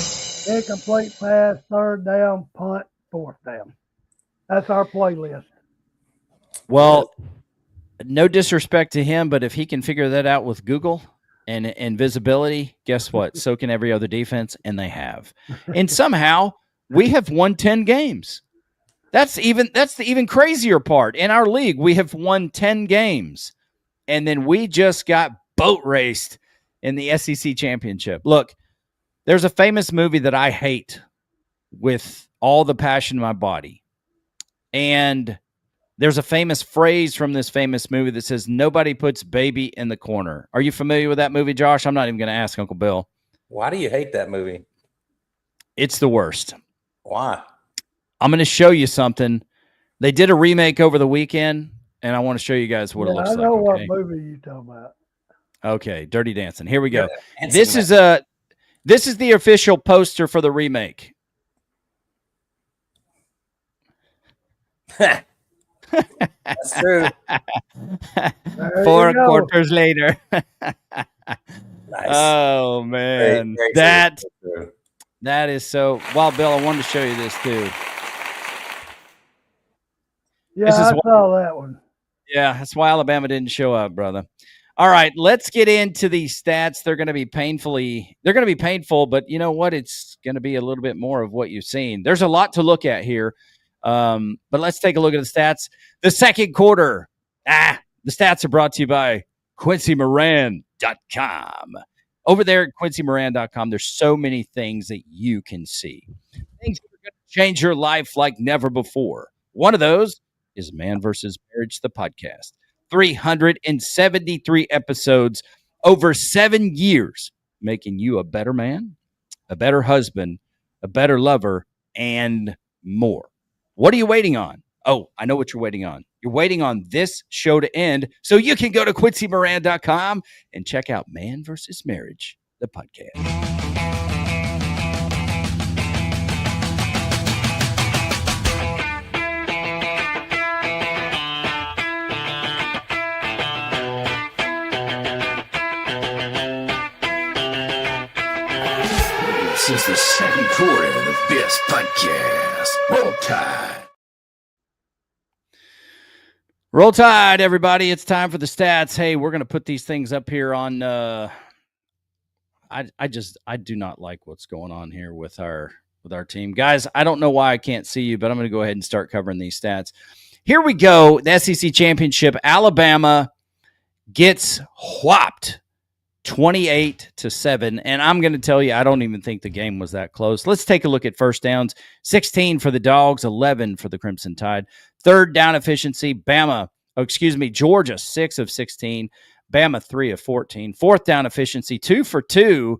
Incomplete pass, third down, punt, fourth down. That's our playlist. Well, no disrespect to him, but if he can figure that out with Google and visibility, guess what? So can every other defense, and they have. And somehow we have won 10 games. That's the even crazier part. In our league, we have won 10 games, and then we just got boat raced in the SEC championship. Look, there's a famous movie that I hate with all the passion in my body. And there's a famous phrase from this famous movie that says, nobody puts baby in the corner. Are you familiar with that movie, Josh? I'm not even going to ask Uncle Bill. Why do you hate that movie? It's the worst. Why? I'm going to show you something. They did a remake over the weekend, and I want to show you guys what it looks like. I know what movie you're talking about. Okay, Dirty Dancing. Here we go. This is the official poster for the remake. That's true. 4 quarters later. Nice. Oh man, very that is so. Well, Bill, I wanted to show you this too. Yeah, I saw that one. Yeah, that's why Alabama didn't show up, brother. All right, let's get into these stats. They're going to be painful, but you know what? It's going to be a little bit more of what you've seen. There's a lot to look at here. But let's take a look at the stats. The second quarter. The stats are brought to you by QuincyMoran.com. Over there at QuincyMoran.com, there's so many things that you can see. Things that are going to change your life like never before. One of those is Man vs. Marriage, the podcast. 373 episodes, over 7 years, making you a better man, a better husband, a better lover, and more. What are you waiting on? Oh, I know what you're waiting on. You're waiting on this show to end so you can go to QuincyMoran.com and check out Man vs. Marriage, the podcast. This is the second quarter of this podcast. Roll Tide. Roll Tide, everybody. It's time for the stats. Hey, we're going to put these things up here on I do not like what's going on here with our team. Guys, I don't know why I can't see you, but I'm going to go ahead and start covering these stats. Here we go. The SEC Championship. Alabama gets whopped 28-7. And I'm going to tell you, I don't even think the game was that close. Let's take a look at first downs. 16 for the Dawgs, 11 for the Crimson Tide. Third down efficiency, Georgia, 6 of 16. Bama, 3 of 14. Fourth down efficiency, 2 for 2.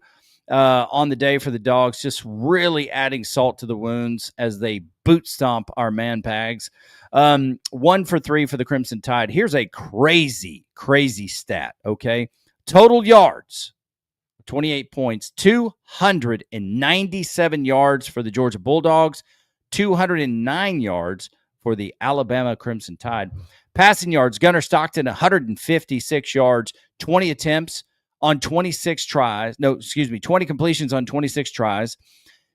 on the day for the Dawgs, just really adding salt to the wounds as they boot stomp our man bags. 1 for 3 for the Crimson Tide. Here's a crazy, crazy stat, okay? Total yards, 28 points, 297 yards for the Georgia Bulldogs, 209 yards for the Alabama Crimson Tide. Passing yards, Gunnar Stockton, 156 yards, 20 attempts on 26 tries. 20 completions on 26 tries,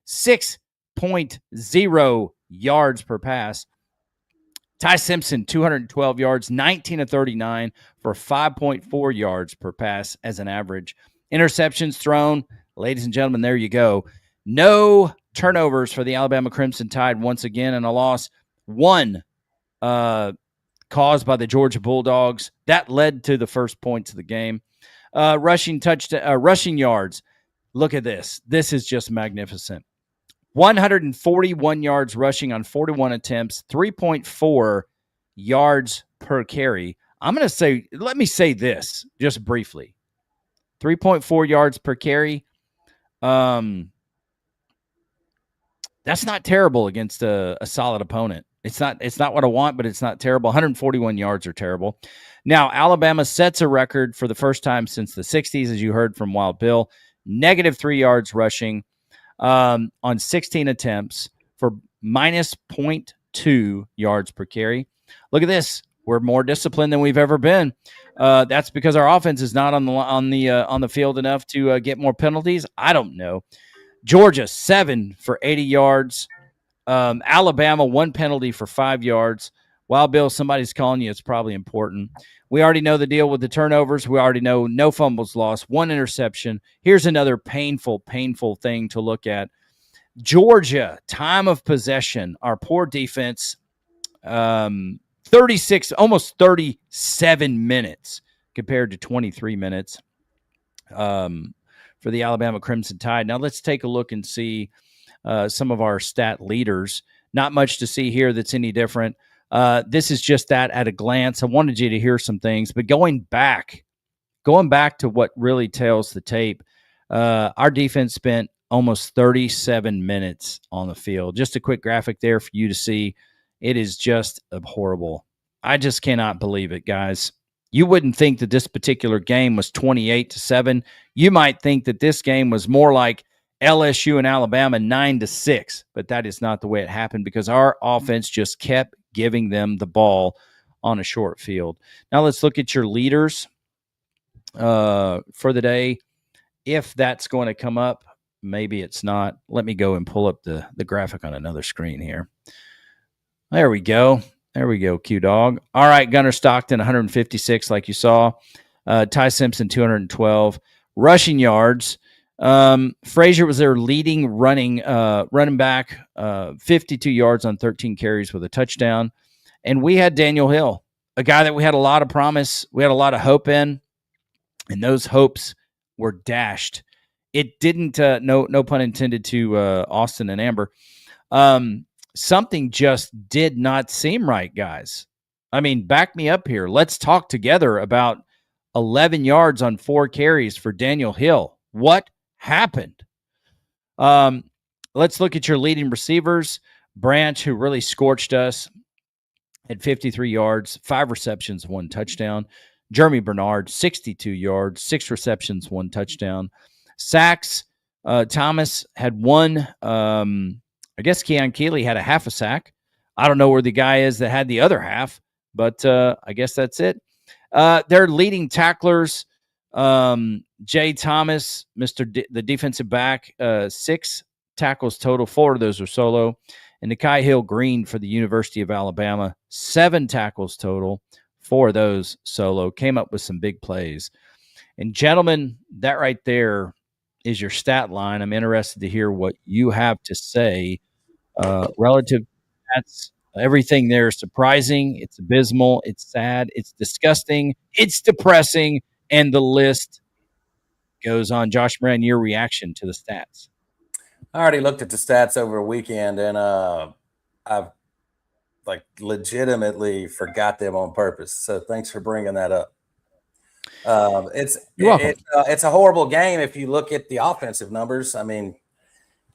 6.0 yards per pass. Ty Simpson, 212 yards, 19 of 39 for 5.4 yards per pass as an average. Interceptions thrown, ladies and gentlemen, there you go. No turnovers for the Alabama Crimson Tide once again, and a loss. One caused by the Georgia Bulldogs. That led to the first points of the game. Rushing yards. Look at this. This is just magnificent. 141 yards rushing on 41 attempts, 3.4 yards per carry. Let me say this just briefly. 3.4 yards per carry. That's not terrible against a solid opponent. It's not what I want, but it's not terrible. 141 yards are terrible. Now, Alabama sets a record for the first time since the 60s, as you heard from Wild Bill. -3 yards rushing on 16 attempts for minus 0.2 yards per carry. Look at this. We're more disciplined than we've ever been. That's because our offense is not on the field enough to get more penalties. I don't know. Georgia, 7 for 80 yards. Alabama, 1 penalty for 5 yards. Wild Bill, somebody's calling you. It's probably important. We already know the deal with the turnovers. We already know no fumbles lost, 1 interception. Here's another painful thing to look at. Georgia, time of possession. Our poor defense, 36, almost 37 minutes compared to 23 minutes for the Alabama Crimson Tide. Now let's take a look and see some of our stat leaders. Not much to see here that's any different. This is just that at a glance. I wanted you to hear some things, but going back to what really tells the tape, our defense spent almost 37 minutes on the field. Just a quick graphic there for you to see. It is just horrible. I just cannot believe it, guys. You wouldn't think that this particular game was 28-7. You might think that this game was more like LSU and Alabama 9-6, but that is not the way it happened because our offense just kept giving them the ball on a short field. Now let's look at your leaders for the day. If that's going to come up, maybe it's not. Let me go and pull up the graphic on another screen here. There we go. Q-Dog. All right, Gunnar Stockton, 156, like you saw. Ty Simpson, 212. Rushing yards. Frazier was their leading running back, 52 yards on 13 carries with a touchdown. And we had Daniel Hill, a guy that we had a lot of promise. We had a lot of hope in, and those hopes were dashed. It didn't, no pun intended to Austin and Amber. Something just did not seem right, guys. I mean, back me up here. Let's talk together about 11 yards on 4 carries for Daniel Hill. What happened? Let's look at your leading receivers. Branch, who really scorched us, had 53 yards, 5 receptions, 1 touchdown. Jeremy Bernard, 62 yards, 6 receptions, 1 touchdown. Sacks, Thomas had 1. I guess Keon Keeley had a half a sack. I don't know where the guy is that had the other half, but I guess that's it. Their leading tacklers, Jay Thomas, the defensive back, 6 tackles total. 4 of those were solo. And Nikai Hill-Green for the University of Alabama, 7 tackles total. 4 of those solo. Came up with some big plays. And gentlemen, that right there is your stat line. I'm interested to hear what you have to say relative to stats. Everything there is surprising. It's abysmal. It's sad. It's disgusting. It's depressing. And the list goes on. Josh Moran, your reaction to the stats. I already looked at the stats over a weekend, and I've legitimately forgot them on purpose. So thanks for bringing that up. You're welcome. It's a horrible game if you look at the offensive numbers. I mean,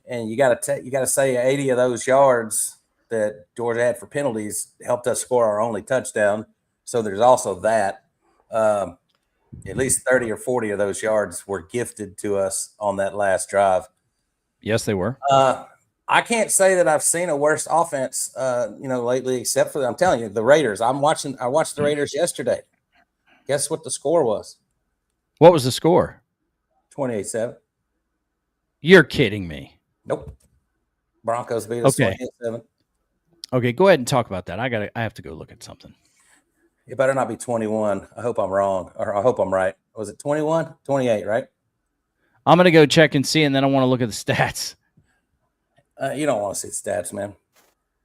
and you got to say 80 of those yards that Georgia had for penalties helped us score our only touchdown. So there's also that. At least 30 or 40 of those yards were gifted to us on that last drive. Yes, they were. I can't say that I've seen a worse offense, lately, except for I'm telling you, the Raiders. I watched the Raiders yesterday. Guess what the score was? What was the score? 28-7. You're kidding me. Nope. Broncos beat us 28-7. Okay, go ahead and talk about that. I have to go look at something. It better not be 21. I hope I'm wrong, or I hope I'm right. Was it 21? 28, right? I'm going to go check and see, and then I want to look at the stats. You don't want to see stats, man.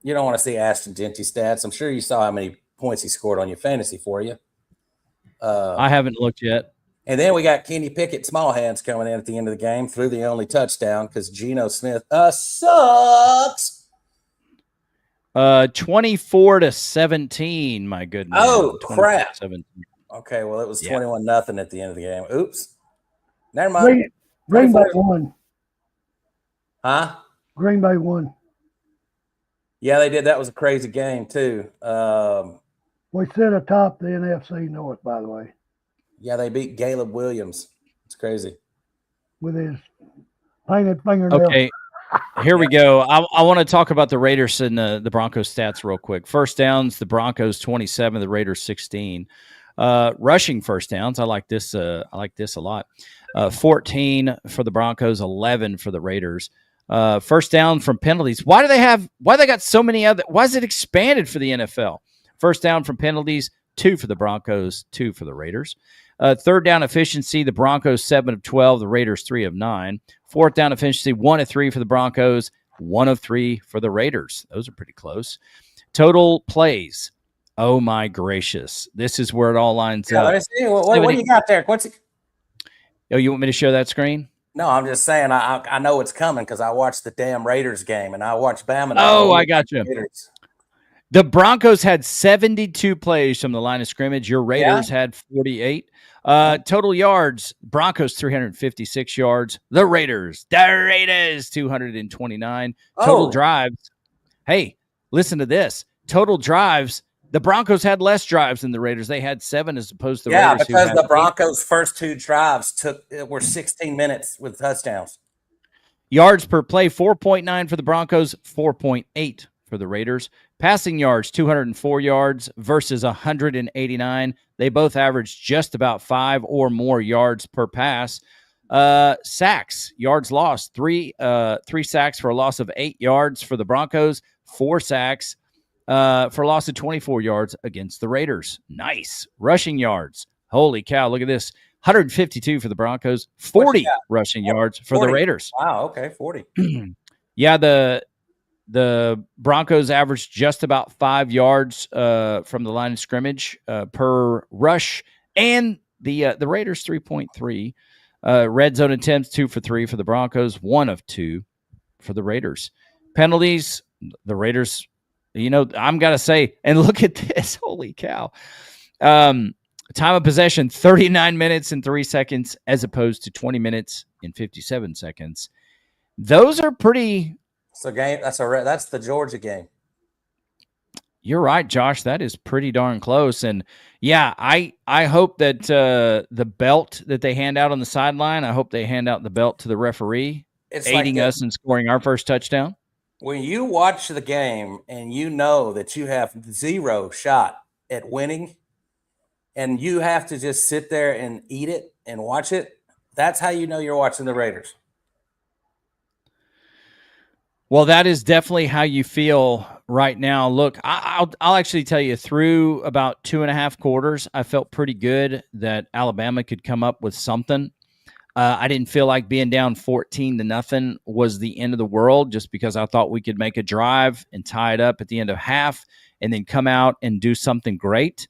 You don't want to see Ashton Genty stats. I'm sure you saw how many points he scored on your fantasy for you. I haven't looked yet. And then we got Kenny Pickett, small hands, coming in at the end of the game, threw the only touchdown because Geno Smith sucks. 24-17, my goodness. Oh, crap. 17. Okay, well, it was 21-0 at the end of the game. Oops. Never mind. Green Bay won. Huh? Green Bay won. Yeah, they did. That was a crazy game, too. We sit atop the NFC North, by the way. Yeah, they beat Caleb Williams. It's crazy. With his painted fingernail. Okay. Here we go. I want to talk about the Raiders and the Broncos stats real quick. First downs, the Broncos 27, the Raiders 16. Rushing first downs, I like this. I like this a lot. 14 for the Broncos, 11 for the Raiders. First down from penalties. Why they got so many other? Why is it expanded for the NFL? First down from penalties, 2 for the Broncos, 2 for the Raiders. Third down efficiency, the Broncos 7 of 12, the Raiders 3 of 9. Fourth down efficiency, 1 of 3 for the Broncos, 1 of 3 for the Raiders. Those are pretty close. Total plays. Oh my gracious! This is where it all lines up. Let me see. What do you got there? Oh, you want me to share that screen? No, I'm just saying. I know it's coming because I watched the damn Raiders game and I watched Bama. Oh, I got you. The Broncos had 72 plays from the line of scrimmage. Your Raiders had 48. Total yards, Broncos 356 yards. The Raiders 229. Total drives. Hey, listen to this. Total drives. The Broncos had less drives than the Raiders. They had 7 as opposed to the Raiders. Yeah, because the Broncos' first 2 drives were 16 minutes with touchdowns. Yards per play, 4.9 for the Broncos, 4.8 for the Raiders. Passing yards, 204 yards versus 189. They both averaged just about 5 or more yards per pass. Sacks, yards lost, 3 sacks for a loss of 8 yards for the Broncos, 4 sacks for a loss of 24 yards against the Raiders. Nice. Rushing yards. Holy cow, look at this. 152 for the Broncos, 40 rushing yards for 40. The Raiders. Wow, okay, 40. Yeah, the Broncos averaged just about 5 yards from the line of scrimmage per rush, and the Raiders 3.3. Red zone attempts 2 for 3 for the Broncos, 1 of 2 for the Raiders. Penalties, the Raiders, I'm gonna say, and look at this, holy cow. Time of possession, 39 minutes and 3 seconds as opposed to 20 minutes and 57 seconds. Those are pretty. So game. That's the Georgia game. You're right, Josh. That is pretty darn close. And yeah, I hope that the belt that they hand out on the sideline, I hope they hand out the belt to the referee, aiding us in scoring our first touchdown. When you watch the game and you know that you have 0 shot at winning, and you have to just sit there and eat it and watch it, that's how you know you're watching the Raiders. Well, that is definitely how you feel right now. Look, I'll actually tell you, through about 2.5 quarters, I felt pretty good that Alabama could come up with something. I didn't feel like being down 14-0 was the end of the world, just because I thought we could make a drive and tie it up at the end of half and then come out and do something great.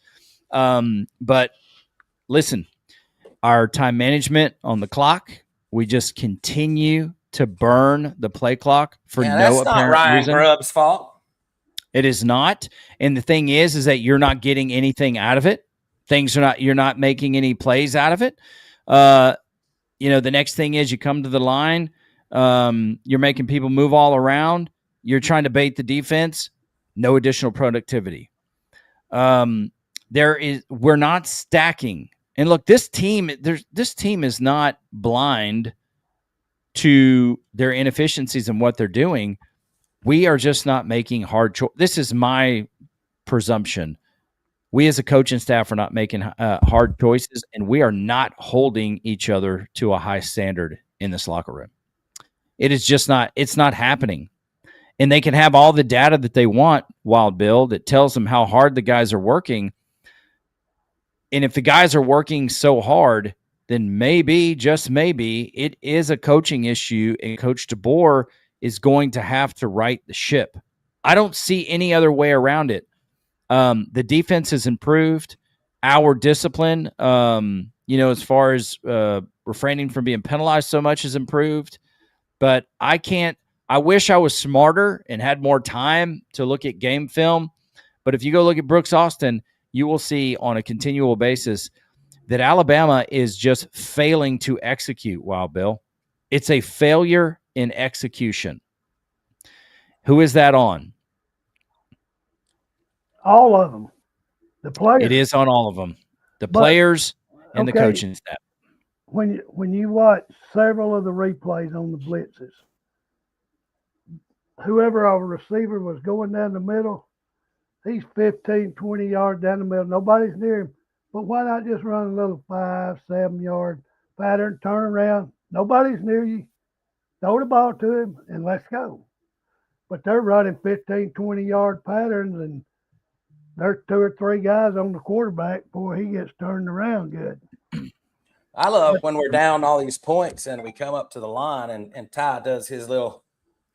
But listen, our time management on the clock, we just continue to burn the play clock for no apparent reason. That's not Ryan Grubb's fault. It is not. And the thing is that you're not getting anything out of it. You're not making any plays out of it. The next thing is you come to the line. You're making people move all around. You're trying to bait the defense. No additional productivity. We're not stacking. And look, this team is not blind to their inefficiencies and what they're doing. We are just not making hard choices. This is my presumption. We as a coaching staff are not making hard choices, and we are not holding each other to a high standard in this locker room. It is just not, it's not happening. And they can have all the data that they want, Wild Bill, that tells them how hard the guys are working. And if the guys are working so hard, then maybe, just maybe, it is a coaching issue, and Coach DeBoer is going to have to right the ship. I don't see any other way around it. The defense has improved. Our discipline, as far as refraining from being penalized so much, has improved. But I wish I was smarter and had more time to look at game film. But if you go look at Brooks Austin, you will see on a continual basis that Alabama is just failing to execute, Wild Bill. It's a failure in execution. Who is that on? All of them. The players. It is on all of them. The players and the coaching staff. When you watch several of the replays on the blitzes, whoever our receiver was going down the middle, he's 15, 20 yards down the middle. Nobody's near him. But why not just run a little 5, 7 yard pattern, turn around? Nobody's near you. Throw the ball to him and let's go. But they're running 15, 20 yard patterns, and there's 2 or 3 guys on the quarterback before he gets turned around good. I love when we're down all these points and we come up to the line and Ty does his little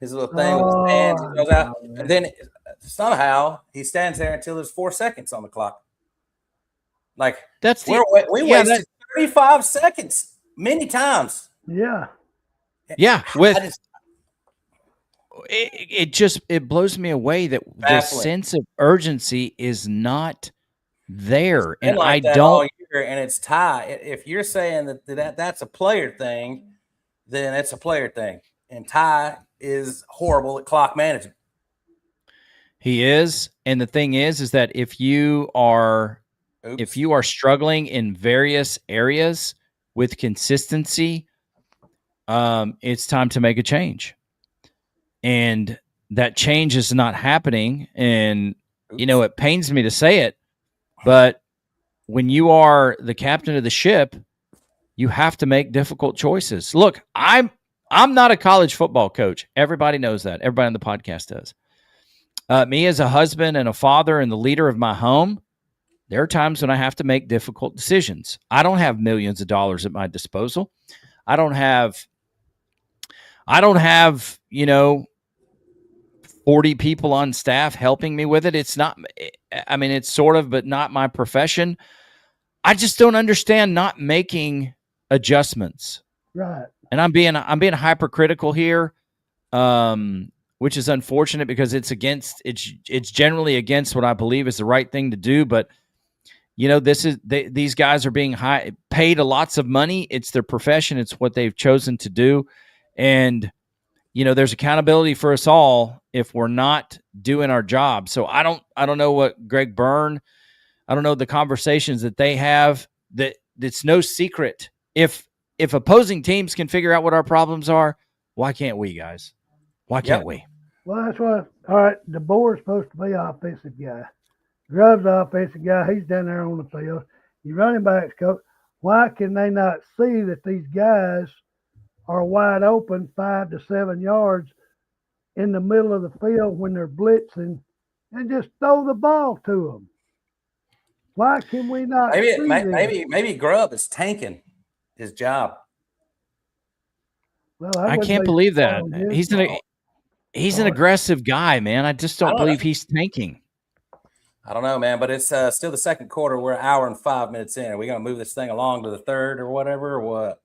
thing with his hands. He goes out, and then somehow he stands there until there's 4 seconds on the clock. Like we wasted 35 seconds many times. Yeah. Yeah. It blows me away that the sense of urgency is not there. And like I don't. And it's Ty. If you're saying that's a player thing, then it's a player thing. And Ty is horrible at clock management. He is. And the thing is that if you are struggling in various areas with consistency, it's time to make a change. And that change is not happening. And, it pains me to say it, but when you are the captain of the ship, you have to make difficult choices. Look, I'm not a college football coach. Everybody knows that. Everybody on the podcast does. Me as a husband and a father and the leader of my home, there are times when I have to make difficult decisions. I don't have millions of dollars at my disposal. I don't have 40 people on staff helping me with it. It's sort of, but not my profession. I just don't understand not making adjustments. Right. And I'm being hypercritical here, which is unfortunate because it's generally against what I believe is the right thing to do. But these guys are being paid lots of money. It's their profession. It's what they've chosen to do. And, there's accountability for us all if we're not doing our job. So I don't know what Greg Byrne, I don't know the conversations that they have. It's no secret. If opposing teams can figure out what our problems are, why can't we, guys? Why can't we? Well, that's what. All right, DeBoer's supposed to be an offensive guy. Grubb's an offensive guy. He's down there on the field. You running backs coach. Why can they not see that these guys are wide open 5 to 7 yards in the middle of the field when they're blitzing, and just throw the ball to them? Why can we not? Maybe Grubb is tanking his job. Well, I can't believe that. He's an aggressive guy, man. I just don't believe he's tanking. I don't know, man, but it's still the second quarter. We're an hour and 5 minutes in. Are we going to move this thing along to the third or whatever, or what?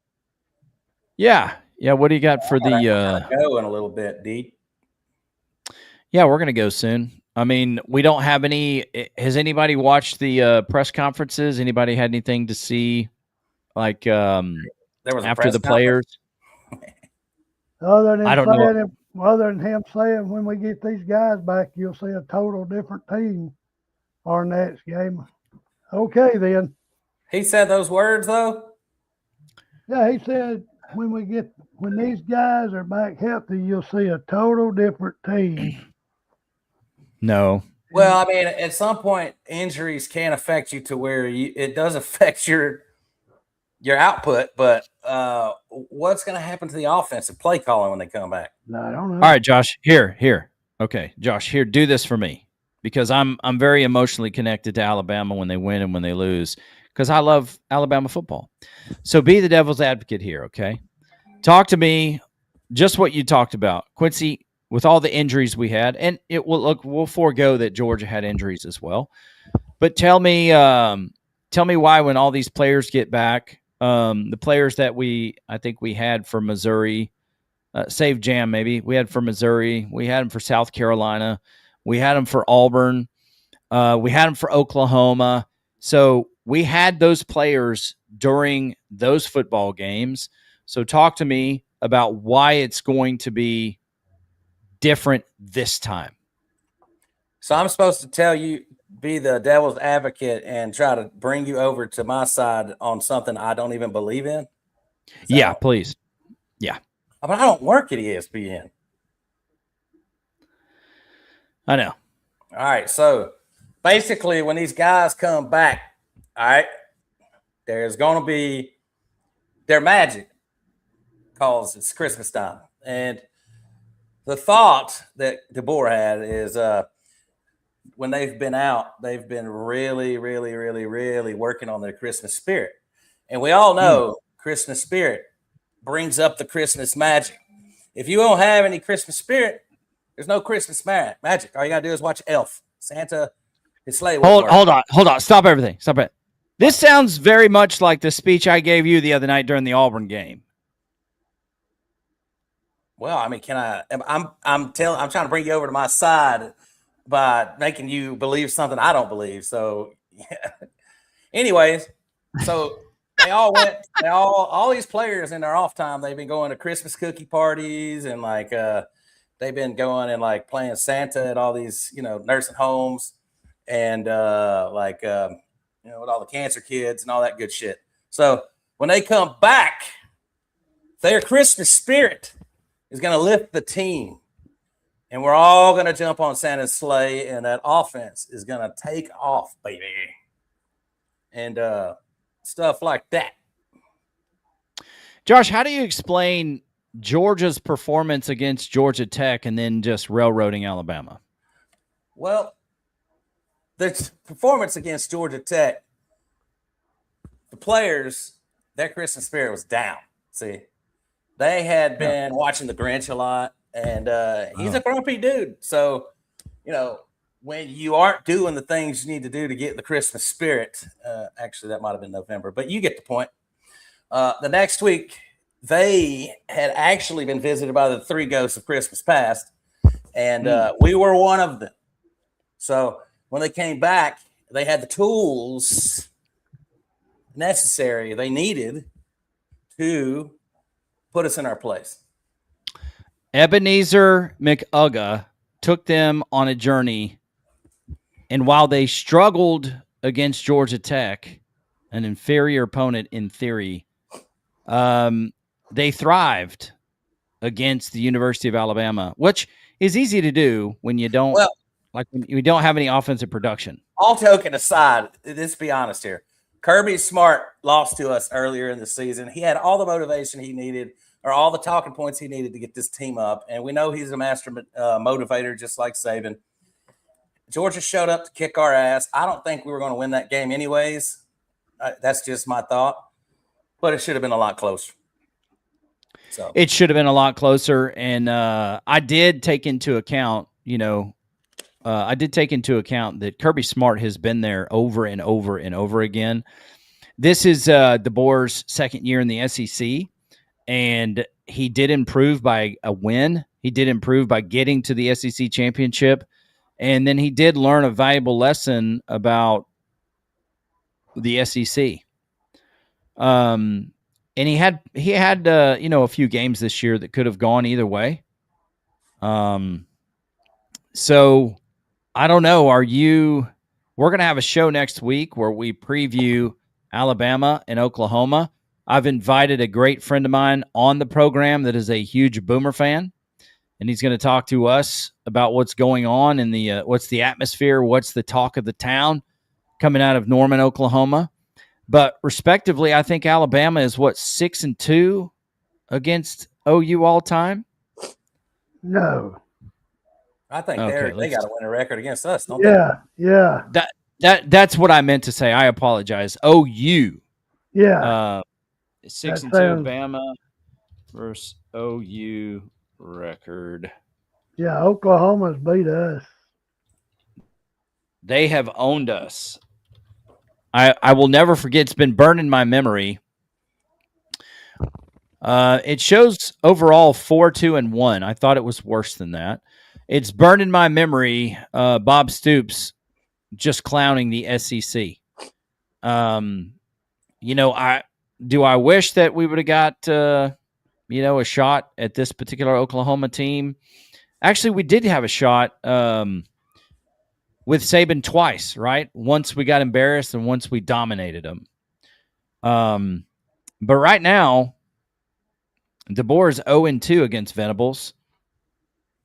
Yeah. What do you got for the go in a little bit, D? Yeah, we're going to go soon. I mean, we don't have any. Has anybody watched the press conferences? Anybody had anything to see, like There was a after press the conference. players? I don't know. Other than him saying, when we get these guys back, you'll see a total different team our next game. Okay, then. He said those words though. Yeah, he said when these guys are back healthy, you'll see a total different team. No. Well, I mean, at some point, injuries can affect you to where it does affect your output. But what's going to happen to the offensive play calling when they come back? I don't know. All right, Josh. Here. Okay, Josh. Here, do this for me because I'm very emotionally connected to Alabama when they win and when they lose because I love Alabama football. So be the devil's advocate here, okay? Talk to me just what you talked about, Quincy. With all the injuries we had, and we'll forego that Georgia had injuries as well. But tell me why when all these players get back, the players that I think we had for Missouri, save Jam maybe, we had for Missouri, we had them for South Carolina, we had them for Auburn, we had them for Oklahoma. So we had those players during those football games. So talk to me about why it's going to be different this time. So I'm supposed to tell you, be the devil's advocate and try to bring you over to my side on something I don't even believe in? Yeah, please. Yeah. But I don't work at ESPN. I know. All right. So basically, when these guys come back, all right, there's going to be their magic because it's Christmas time. And the thought that DeBoer had is when they've been out, they've been really, really, really, really working on their Christmas spirit. And we all know Christmas spirit brings up the Christmas magic. If you don't have any Christmas spirit, there's no Christmas magic. All you got to do is watch Elf. Santa, his sleigh. Hold on. Stop everything. Stop it. This sounds very much like the speech I gave you the other night during the Auburn game. Well, I mean, I'm trying to bring you over to my side by making you believe something I don't believe. So, yeah. Anyways, so all these players in their off time, they've been going to Christmas cookie parties and they've been going and like playing Santa at all these, nursing homes and with all the cancer kids and all that good shit. So when they come back, their Christmas spirit is going to lift the team. And we're all going to jump on Santa's sleigh, and that offense is going to take off, baby. And stuff like that. Josh, how do you explain Georgia's performance against Georgia Tech and then just railroading Alabama? Well, the performance against Georgia Tech, the players, their Christmas spirit was down. See, they had been watching The Grinch a lot. And he's a grumpy dude. So, when you aren't doing the things you need to do to get the Christmas spirit, actually, that might have been November, but you get the point. The next week, they had actually been visited by the three ghosts of Christmas past, and we were one of them. So when they came back, they had the tools necessary they needed to put us in our place. Ebenezer McUgga took them on a journey, and while they struggled against Georgia Tech, an inferior opponent in theory, they thrived against the University of Alabama, which is easy to do when you don't when you don't have any offensive production. All joking aside, let's be honest here. Kirby Smart lost to us earlier in the season. He had all the motivation he needed, or all the talking points he needed to get this team up. And we know he's a master motivator, just like Saban. Georgia showed up to kick our ass. I don't think we were going to win that game anyways. That's just my thought. But it should have been a lot closer. So it should have been a lot closer. And I did take into account, that Kirby Smart has been there over and over and over again. This is DeBoer's second year in the SEC. And he did improve by a win. He did improve by getting to the SEC championship. And then he did learn a valuable lesson about the SEC. And he had a few games this year that could have gone either way. So I don't know. We're going to have a show next week where we preview Alabama and Oklahoma. I've invited a great friend of mine on the program that is a huge Boomer fan, and he's going to talk to us about what's going on in what's the atmosphere, what's the talk of the town coming out of Norman, Oklahoma. But respectively, I think Alabama is 6-2 against OU all time. No. I think they got to win a record against us, don't they? Yeah. That's what I meant to say. I apologize. OU. Yeah. 6-2 Bama versus OU record. Yeah, Oklahoma's beat us. They have owned us. I will never forget. It's been burned in my memory. It shows overall 4-2-1. I thought it was worse than that. It's burned in my memory. Bob Stoops just clowning the SEC. I wish that we would have got a shot at this particular Oklahoma team. Actually, we did have a shot with Saban twice, right? Once we got embarrassed and once we dominated them. But right now, DeBoer is 0-2 against Venables.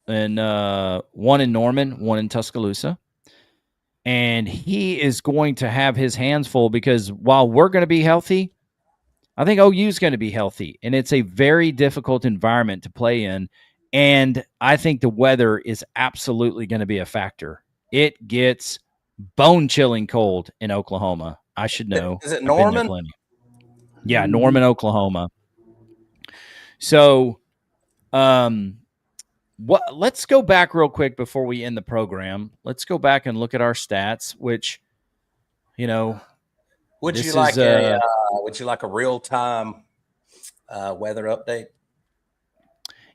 And 1 in Norman, 1 in Tuscaloosa. And he is going to have his hands full because while we're going to be healthy, I think OU is going to be healthy. And it's a very difficult environment to play in. And I think the weather is absolutely going to be a factor. It gets bone-chilling cold in Oklahoma. I should know. Is it Norman? Yeah, Norman, Oklahoma. So, let's go back real quick before we end the program. Let's go back and look at our stats, which, would you like a real-time weather update?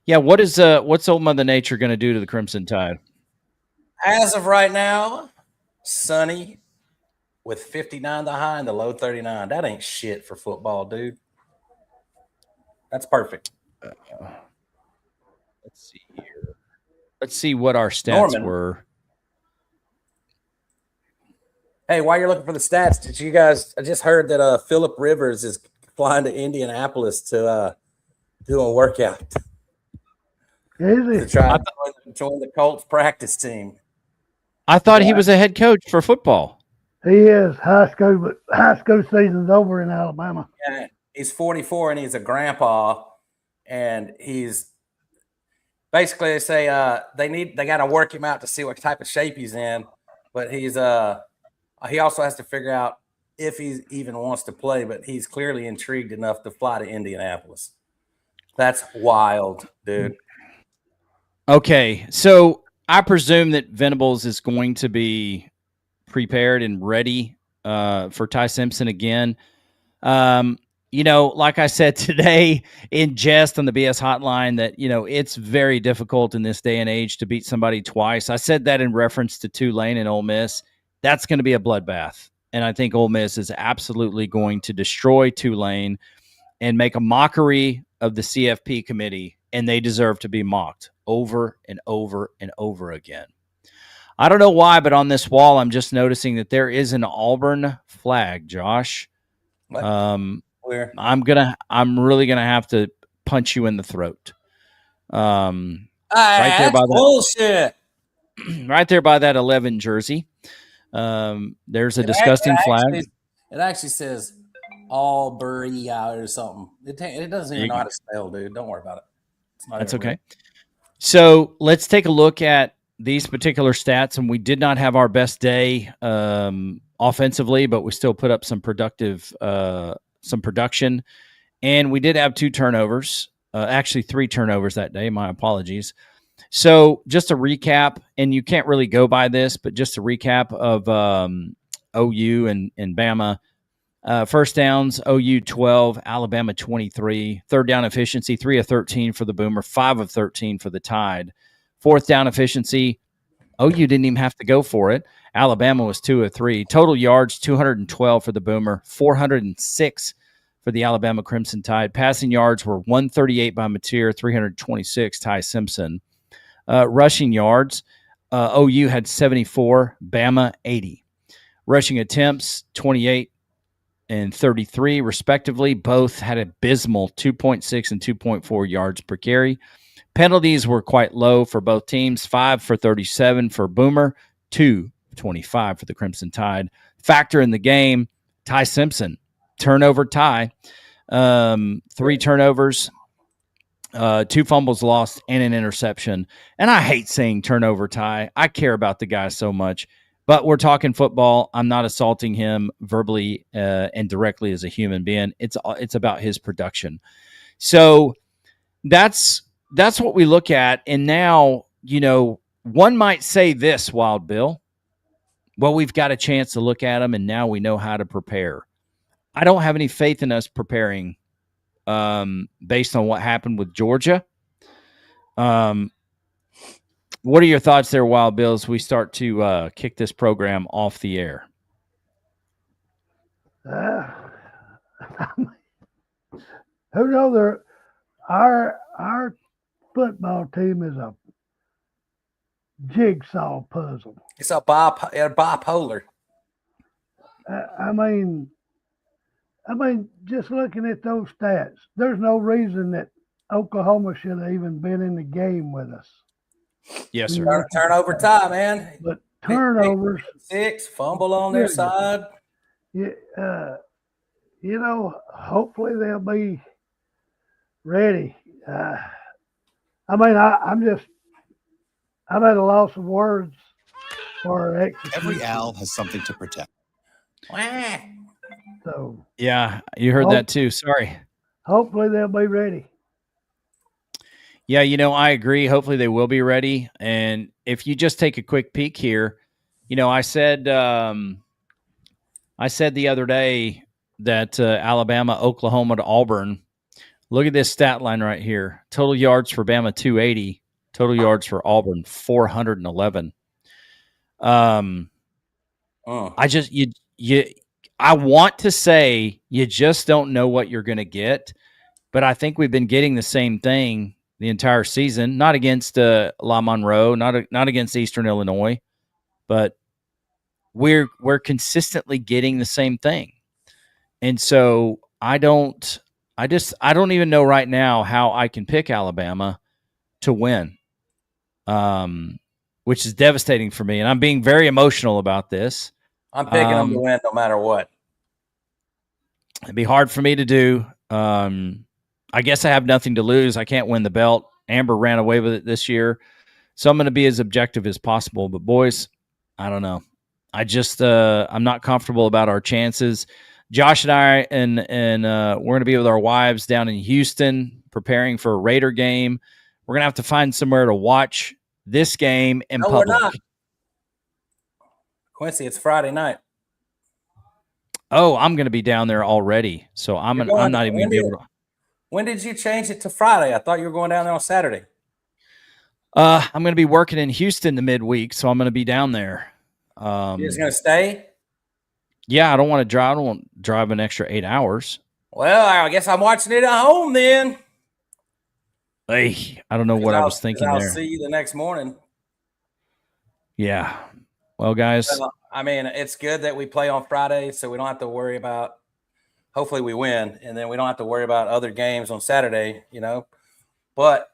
Yeah, what's Old Mother Nature going to do to the Crimson Tide? As of right now, sunny with 59 the high and the low 39. That ain't shit for football, dude. That's perfect. Let's see here. Let's see what our stats were. Hey, while you're looking for the stats, I just heard that Phillip Rivers is flying to Indianapolis to do a workout. Is he? To try to join the Colts practice team. I thought he was a head coach for football. He is high school, but high school season's over in Alabama. Yeah, he's 44 and he's a grandpa, and he's basically they say they got to work him out to see what type of shape he's in, but he's he also has to figure out if he even wants to play, but he's clearly intrigued enough to fly to Indianapolis. That's wild, dude. Okay, so I presume that Venables is going to be prepared and ready for Ty Simpson again. Like I said today in jest on the BS hotline that, it's very difficult in this day and age to beat somebody twice. I said that in reference to Tulane and Ole Miss. That's going to be a bloodbath. And I think Ole Miss is absolutely going to destroy Tulane and make a mockery of the CFP committee, and they deserve to be mocked over and over and over again. I don't know why, but on this wall, I'm just noticing that there is an Auburn flag, Josh. What? Where? I'm really gonna have to punch you in the throat. Right there by bullshit. Right there by that 11 jersey. There's a disgusting flag. It actually says Auburn or something. It doesn't even know how to spell, dude. Don't worry about it. That's okay. Real. So let's take a look at these particular stats, and we did not have our best day offensively, but we still put up some production, and we did have 2 turnovers, actually 3 turnovers that day. My apologies. So just a recap, and you can't really go by this, but just a recap of OU and Bama. First downs, OU 12, Alabama 23. Third down efficiency, 3 of 13 for the Boomer, 5 of 13 for the Tide. Fourth down efficiency, OU didn't even have to go for it. Alabama was 2 of 3. Total yards, 212 for the Boomer, 406 for the Alabama Crimson Tide. Passing yards were 138 by Mateer, 326 Ty Simpson. Rushing yards, OU had 74, Bama 80. Rushing attempts, 28 and 33, respectively. Both had abysmal 2.6 and 2.4 yards per carry. Penalties were quite low for both teams, 5 for 37 for Boomer, 2 for 25 for the Crimson Tide. Factor in the game, Ty Simpson, turnover tie, 3 turnovers, 2 fumbles lost, and an interception. And I hate saying turnover tie. I care about the guy so much. But we're talking football. I'm not assaulting him verbally and directly as a human being. It's about his production. So that's what we look at. And now, one might say this, Wild Bill. Well, we've got a chance to look at them, and now we know how to prepare. I don't have any faith in us preparing based on what happened with Georgia. What are your thoughts there, Wild Bill, as we start to kick this program off the air? Who knows? Our football team is a jigsaw puzzle. It's a bipolar. I mean, just looking at those stats, there's no reason that Oklahoma should have even been in the game with us. Yes, sir. Turnover time, man. But turnovers, 6 fumble on their side. Yeah, hopefully they'll be ready. I'm at a loss of words for execution. Every owl has something to protect. So yeah, you heard that too. Sorry. Hopefully they'll be ready. Yeah, I agree. Hopefully they will be ready. And if you just take a quick peek here, I said the other day that Alabama, Oklahoma to Auburn. Look at this stat line right here. Total yards for Bama 280. Total yards for Auburn 411. I want to say you just don't know what you're going to get, but I think we've been getting the same thing the entire season. Not against La Monroe, not against Eastern Illinois, but we're consistently getting the same thing. And so I don't even know right now how I can pick Alabama to win, which is devastating for me. And I'm being very emotional about this. I'm picking them to win no matter what. It'd be hard for me to do. I guess I have nothing to lose. I can't win the belt. Amber ran away with it this year. So I'm going to be as objective as possible. But boys, I don't know. I'm not comfortable about our chances. Josh and I, and we're going to be with our wives down in Houston preparing for a Raider game. We're going to have to find somewhere to watch this game in public. We're not. Quincy, it's Friday night. Oh, I'm going to be down there already. So I'm not even going to be able to. When did you change it to Friday? I thought you were going down there on Saturday. I'm going to be working in Houston the midweek, so I'm going to be down there. You're just going to stay? Yeah, I don't want to drive. I don't want to drive an extra 8 hours. Well, I guess I'm watching it at home then. Hey, I don't know what I was thinking there. I'll see you the next morning. Yeah. Well, guys. It's good that we play on Friday, so we don't have to worry about – hopefully we win, and then we don't have to worry about other games on Saturday, But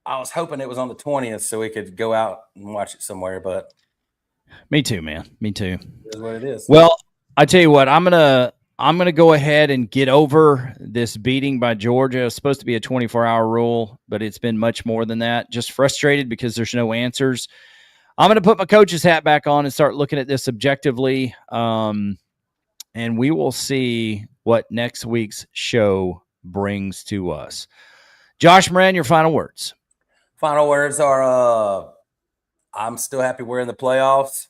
I was hoping it was on the 20th so we could go out and watch it somewhere, but – Me too, man. Me too. It is what it is. Well, I tell you what, I'm gonna go ahead and get over this beating by Georgia. It's supposed to be a 24-hour rule, but it's been much more than that. Just frustrated because there's no answers. I'm gonna put my coach's hat back on and start looking at this objectively, and we will see what next week's show brings to us. Josh Moran, your final words. Final words are I'm still happy we're in the playoffs.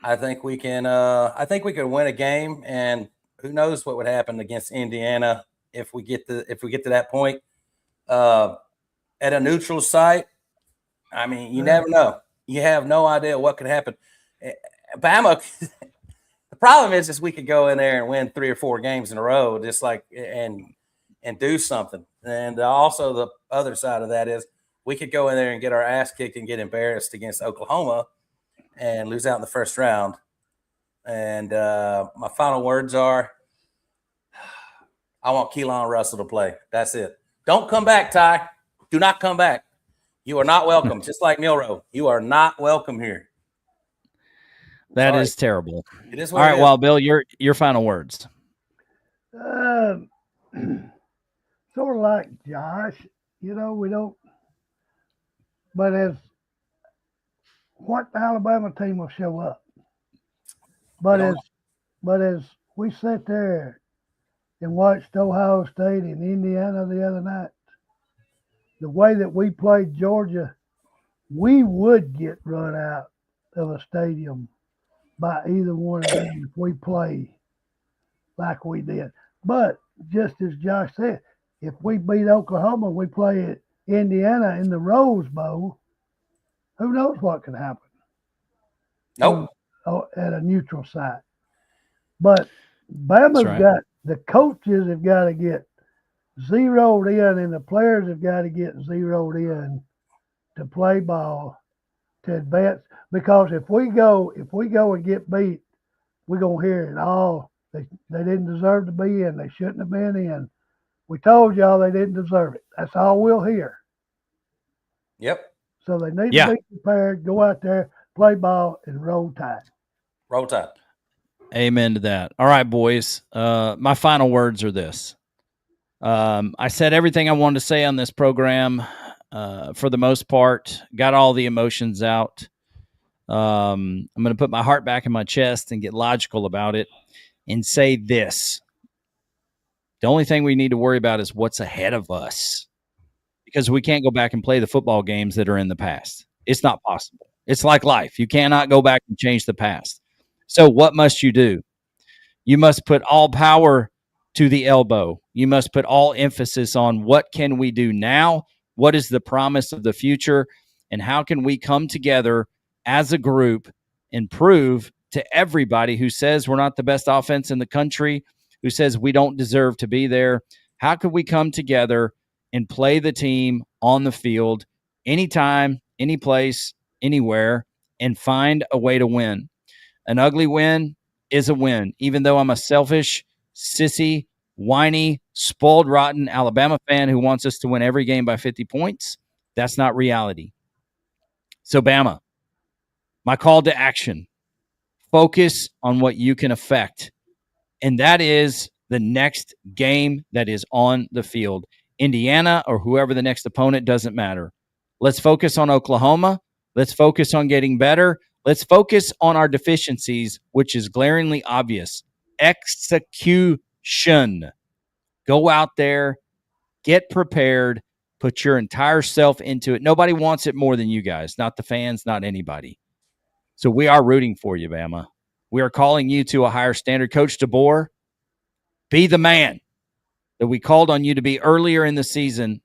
I think we can win a game, and who knows what would happen against Indiana if we get to that point. At a neutral site, you never know. You have no idea what could happen. Bama, the problem is we could go in there and win 3 or 4 games in a row, just like and do something. And also the other side of that is we could go in there and get our ass kicked and get embarrassed against Oklahoma and lose out in the first round. And my final words are, I want Keelan Russell to play. That's it. Don't come back, Ty. Do not come back. You are not welcome. Just like Milrow, you are not welcome here. That is terrible. It is. All right, well, Bill, your final words. Sort of like Josh, we don't. But what Alabama team will show up? But as we sat there and watched Ohio State and Indiana the other night, the way that we played Georgia, we would get run out of a stadium by either one of them if we play like we did. But just as Josh said, if we beat Oklahoma, we play at Indiana in the Rose Bowl, who knows what could happen? Nope. At a neutral site. But Bama's got, the coaches have got to get zeroed in, and the players have got to get zeroed in to play ball, to advance. Because if we go and get beat, we're gonna hear it all. They didn't deserve to be in. They shouldn't have been in. We told y'all they didn't deserve it. That's all we'll hear. Yep. So they need to be prepared, go out there, play ball, and roll tide. Roll tide. Amen to that. All right, boys. My final words are this. I said everything I wanted to say on this program for the most part. Got all the emotions out. I'm going to put my heart back in my chest and get logical about it and say this. The only thing we need to worry about is what's ahead of us, because we can't go back and play the football games that are in the past. It's not possible. It's like life. You cannot go back and change the past. So what must you do? You must put all power to the elbow. You must put all emphasis on what can we do now? What is the promise of the future? And how can we come together as a group and prove to everybody who says we're not the best offense in the country, who says we don't deserve to be there, how can we come together and play the team on the field anytime, any place, anywhere, and find a way to win? An ugly win is a win, even though I'm a selfish, sissy, whiny, spoiled, rotten Alabama fan who wants us to win every game by 50 points. That's not reality. So, Bama, my call to action, focus on what you can affect, and that is the next game that is on the field. Indiana or whoever the next opponent, doesn't matter. Let's focus on Oklahoma. Let's focus on getting better. Let's focus on our deficiencies, which is glaringly obvious. Execution. Go out there, get prepared, put your entire self into it. Nobody wants it more than you guys, not the fans, not anybody. So we are rooting for you, Bama. We are calling you to a higher standard. Coach DeBoer, be the man that we called on you to be earlier in the season,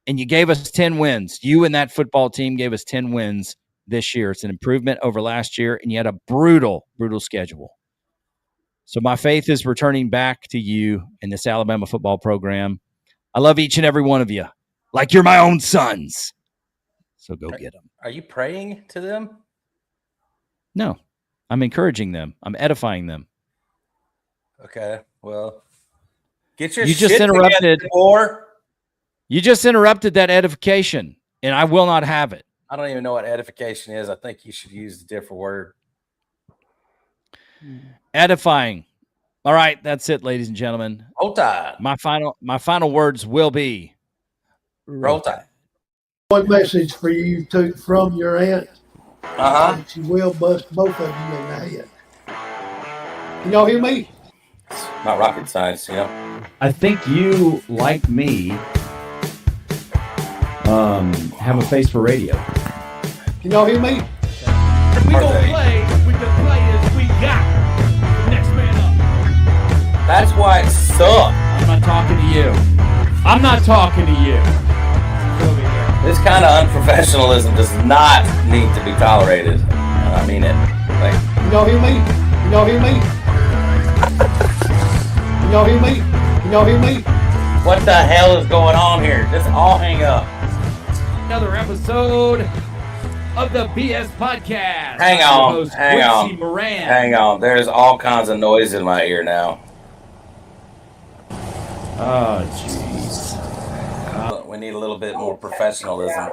and you gave us 10 wins. You and that football team gave us 10 wins this year. It's an improvement over last year, and you had a brutal, brutal schedule. So my faith is returning back to you in this Alabama football program. I love each and every one of you like you're my own sons. So go get them. Are you praying to them? No, I'm encouraging them. I'm edifying them. Okay, well, get your you shit just interrupted together, or you just interrupted that edification, and I will not have it. I don't even know what edification is. I think you should use a different word. Edifying. All right, that's it, ladies and gentlemen. Roll Tide. My final words will be Roll Tide. One message for you from your aunt. She will bust both of you in the head. Can y'all hear me? It's not rocket science, you know. I think you, like me, have a face for radio. Can y'all hear me? We gonna play with the players we got. Next man up. That's why it sucks. I'm not talking to you. I'm not talking to you. Get over here. This kind of unprofessionalism does not need to be tolerated. I mean it. Like, y'all hear me? Y'all hear me? Y'all hear me? Y'all hear me? what the hell is going on here? Just all hang up. Another episode of the BS Podcast. Hang on. Hang on. Moran. Hang on. There's all kinds of noise in my ear now. Oh, jeez. We need a little bit more professionalism.